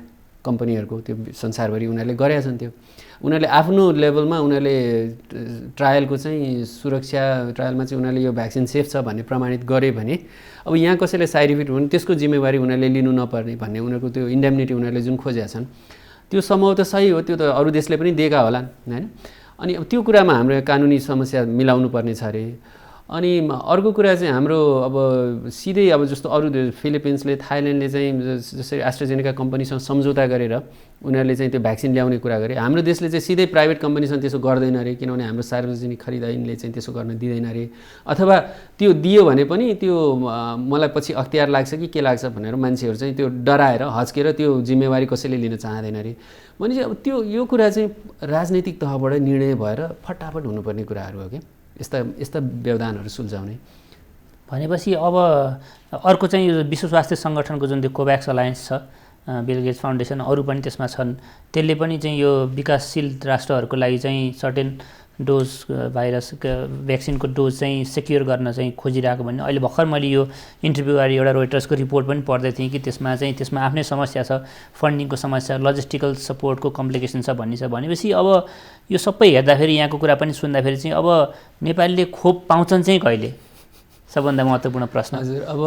कम्पनीहरूको त्यो संसारभरि उनीहरूले गरेका छन्। त्यो उनीहरूले आफ्नो लेभलमा उनीहरूले ट्रायलको चाहिँ सुरक्षा ट्रायलमा चाहिँ उनीहरूले यो भ्याक्सिन सेफ छ भन्ने प्रमाणित गरे भने अब यहाँ कसैले साइड इफेक्ट हुने त्यसको जिम्मेवारी उनीहरूले लिनु नपर्ने भन्ने उनीहरूको त्यो इन्डेमनिटी उनीहरूले जुन खोजेका छन् त्यो सम्भव त सही हो, त्यो त अरू देशले पनि दिएका होलान्, होइन। अनि अब त्यो कुरामा हाम्रो कानुनी समस्या मिलाउनु पर्ने छ अरे। अनि अर्को कुरा चाहिँ हाम्रो अब सिधै अब जस्तो अरू फिलिपिन्सले थाइल्यान्डले चाहिँ जसरी एस्ट्राजेनेका कम्पनीसँग सम्झौता गरेर उनीहरूले चाहिँ त्यो भ्याक्सिन ल्याउने कुरा गरे, हाम्रो देशले चाहिँ सिधै प्राइभेट कम्पनीसँग त्यसो गर्दैन अरे, किनभने हाम्रो सार्वजनिक खरिद ऐनले चाहिँ त्यसो गर्न दिँदैन अरे। अथवा त्यो दियो भने पनि त्यो मलाई पछि अख्तियार लाग्छ कि के लाग्छ भनेर मान्छेहरू चाहिँ त्यो डराएर हच्केर त्यो जिम्मेवारी कसैले लिन चाहँदैन अरे। भनेपछि अब त्यो यो कुरा चाहिँ राजनैतिक तहबाट निर्णय भएर फटाफट हुनुपर्ने कुराहरू हो कि यस्ता व्यवधानहरू सुल्झाउने। भनेपछि अब अर्को चाहिँ यो विश्व स्वास्थ्य सङ्गठनको जुन त्यो कोभ्याक्स अलायन्स छ, बिल गेट्स फाउन्डेसन, अरू पनि त्यसमा छन्, त्यसले पनि चाहिँ यो विकासशील राष्ट्रहरूको लागि चाहिँ सर्टेन डोज भाइरस भ्याक्सिनको डोज चाहिँ सेक्योर गर्न चाहिँ खोजिरहेको भन्ने अहिले भर्खर मैले यो इन्टरभ्यू अगाडि एउटा रोइटर्सको रिपोर्ट पनि पढ्दै थिएँ कि त्यसमा आफ्नै समस्या छ, फन्डिङको समस्या, लजिस्टिकल सपोर्टको कम्प्लिकेसन छ भन्ने छ। भनेपछि अब यो सबै हेर्दाखेरि यहाँको कुरा पनि सुन्दाखेरि चाहिँ अब नेपालीले खोप पाउँछन् चाहिँ कहिले, सबभन्दा महत्त्वपूर्ण प्रश्न। हजुर, अब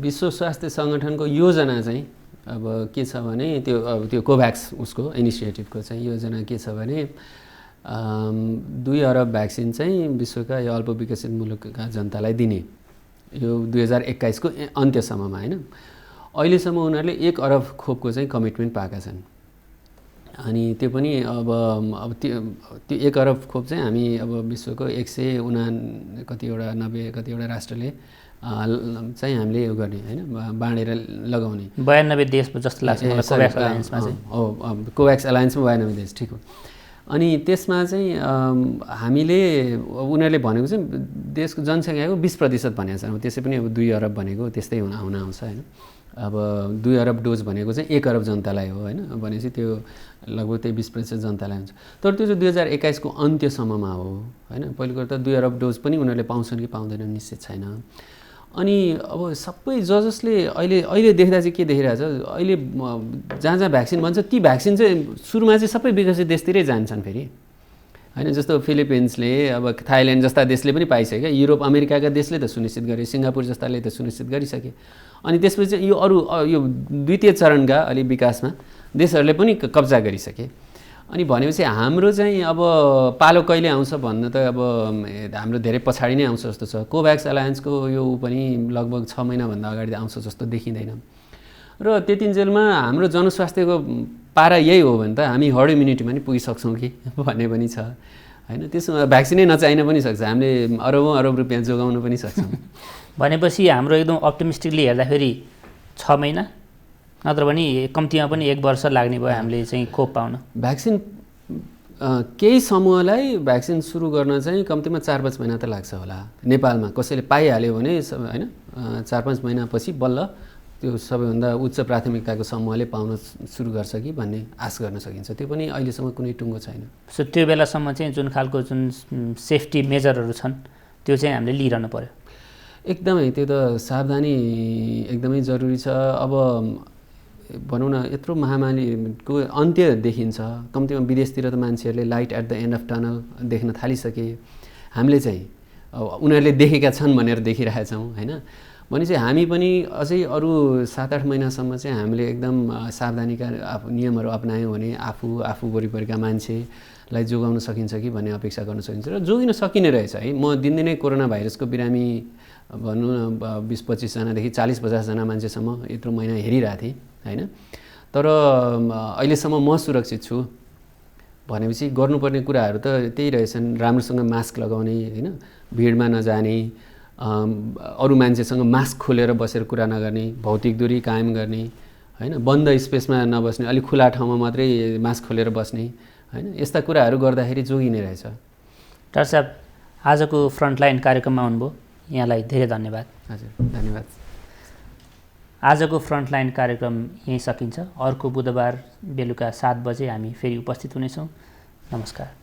विश्व स्वास्थ्य सङ्गठनको योजना चाहिँ अब के छ भने त्यो कोभ्याक्स उसको इनिसिएटिभको चाहिँ योजना के छ भने 2 अरब भ्याक्सिन चाहिँ विश्वका यो अल्प विकसित मुलुकका जनतालाई दिने, यो 2021 को अन्त्यसम्ममा, होइन। अहिलेसम्म उनीहरूले 1 अरब खोपको चाहिँ कमिटमेन्ट पाएका छन्। अनि त्यो पनि अब त्यो 1 अरब खोप चाहिँ हामी अब विश्वको 190 कतिवटा राष्ट्रले चाहिँ हामीले यो गर्ने, होइन, बाँडेर लगाउने 92 देश जस्तो लाग्छ मलाई कोभ्याक्स अलायन्समा चाहिँ। हो, कोभ्याक्स अलायन्समा 92 देश, ठिक हो। अनि त्यसमा चाहिँ हामीले उनीहरूले भनेको चाहिँ देशको जनसङ्ख्याको 20% भनेको छ। अब त्यसै पनि अब 2 अरब भनेको त्यस्तै हुन आउँछ, होइन। अब 2 अरब डोज भनेको चाहिँ 1 अरब जनतालाई हो, होइन। भनेपछि त्यो लगभग त्यही 20% जनतालाई हुन्छ। तर त्यो चाहिँ 2021 को अन्त्यसम्ममा हो, होइन। पहिलो कुरा त 2 अरब डोज पनि उनीहरूले पाउँछन् कि पाउँदैनन् निश्चित छैन। अनि अब सबै जसले अहिले देख्दा चाहिँ के देखिरहेछ, अहिले जहाँ भ्याक्सिन भन्छ ती भ्याक्सिन चाहिँ सुरुमा चाहिँ सबै विकसित देशतिरै जान्छन् फेरि, होइन। जस्तो फिलिपिन्सले, अब थाइल्यान्ड जस्ता देशले पनि पाइसके, युरोप अमेरिकाका देशले त सुनिश्चित गरे, सिङ्गापुर जस्ताले त सुनिश्चित गरिसके। अनि त्यसपछि यो द्वितीय चरणका अलि विकासमा देशहरूले पनि कब्जा गरिसके। अनि भनेपछि हाम्रो चाहिँ अब पालो कहिले आउँछ भन्न त अब हाम्रो धेरै पछाडि नै आउँछ जस्तो छ। कोभ्याक्स एलायन्सको यो पनि लगभग 6 महिनाभन्दा अगाडि आउँछ जस्तो देखिँदैन र त्यतिन्जेलमा हाम्रो जनस्वास्थ्यको पारा यही हो भने त हामी हर्ड इम्युनिटीमा नि पुगिसक्छौँ कि भन्ने पनि छ होइन। त्यसमा भ्याक्सिनै नचाहिन पनि सक्छ, हामीले अरब रुपियाँ जोगाउन पनि सक्छौँ। भनेपछि हाम्रो एकदम अप्टिमिस्टिकली हेर्दाखेरि 6 महिना नत्र पनि कम्तीमा पनि 1 वर्ष लाग्ने भयो हामीले चाहिँ खोप पाउन। भ्याक्सिन केही समूहलाई भ्याक्सिन सुरु गर्न चाहिँ कम्तीमा 4-5 महिना त लाग्छ होला। नेपालमा कसैले पाइहाल्यो भने होइन 4-5 महिनापछि बल्ल त्यो सबैभन्दा उच्च प्राथमिकताको समूहले पाउन सुरु गर्छ कि भन्ने आश गर्न सकिन्छ। त्यो पनि अहिलेसम्म कुनै टुङ्गो छैन। सो त्यो बेलासम्म चाहिँ जुन खालको जुन सेफ्टी मेजरहरू छन् त्यो चाहिँ हामीले लिइरहनु पर्यो। एकदमै त्यो त सावधानी एकदमै जरुरी छ। अब भनौँ न यत्रो महामारीको अन्त्य देखिन्छ, कम्तीमा विदेशतिर त मान्छेहरूले light at the end of tunnel देख्न थालिसके, हामीले चाहिँ उनीहरूले देखेका छन् भनेर देखिरहेछौँ होइन। भनेपछि हामी पनि अझै अरू 7-8 महिनासम्म चाहिँ हामीले एकदम सावधानीका नियमहरू अपनायौँ भने आफू वरिपरिका मान्छेलाई जोगाउन सकिन्छ कि भन्ने अपेक्षा गर्न सकिन्छ र जोगिन सकिने रहेछ है। म दिनदिनै कोरोना भाइरसको बिरामी भनौँ न 20-25 जनादेखि 40-50 जना मान्छेसम्म यत्रो महिना हेरिरहेको थिएँ होइन। तर अहिलेसम्म म सुरक्षित छु भनेपछि गर्नुपर्ने कुराहरू त त्यही रहेछन्। राम्रोसँग मास्क लगाउने होइन, भिडमा नजाने, अरू मान्छेसँग मास्क खोलेर बसेर कुरा नगर्ने, भौतिक दूरी कायम गर्ने होइन, बन्द स्पेसमा नबस्ने, अलिक खुला ठाउँमा मात्रै मास्क खोलेर बस्ने होइन। यस्ता कुराहरू गर्दाखेरि जोगिने रहेछ। डाक्टर साहब आजको फ्रन्टलाइन कार्यक्रममा आउनुभयो, यहाँलाई धेरै धन्यवाद। हजुर धन्यवाद। आजको फ्रन्टलाइन कार्यक्रम यहीँ सकिन्छ। अर्को बुधबार बेलुका 7 बजे हामी फेरि उपस्थित हुनेछौँ। नमस्कार।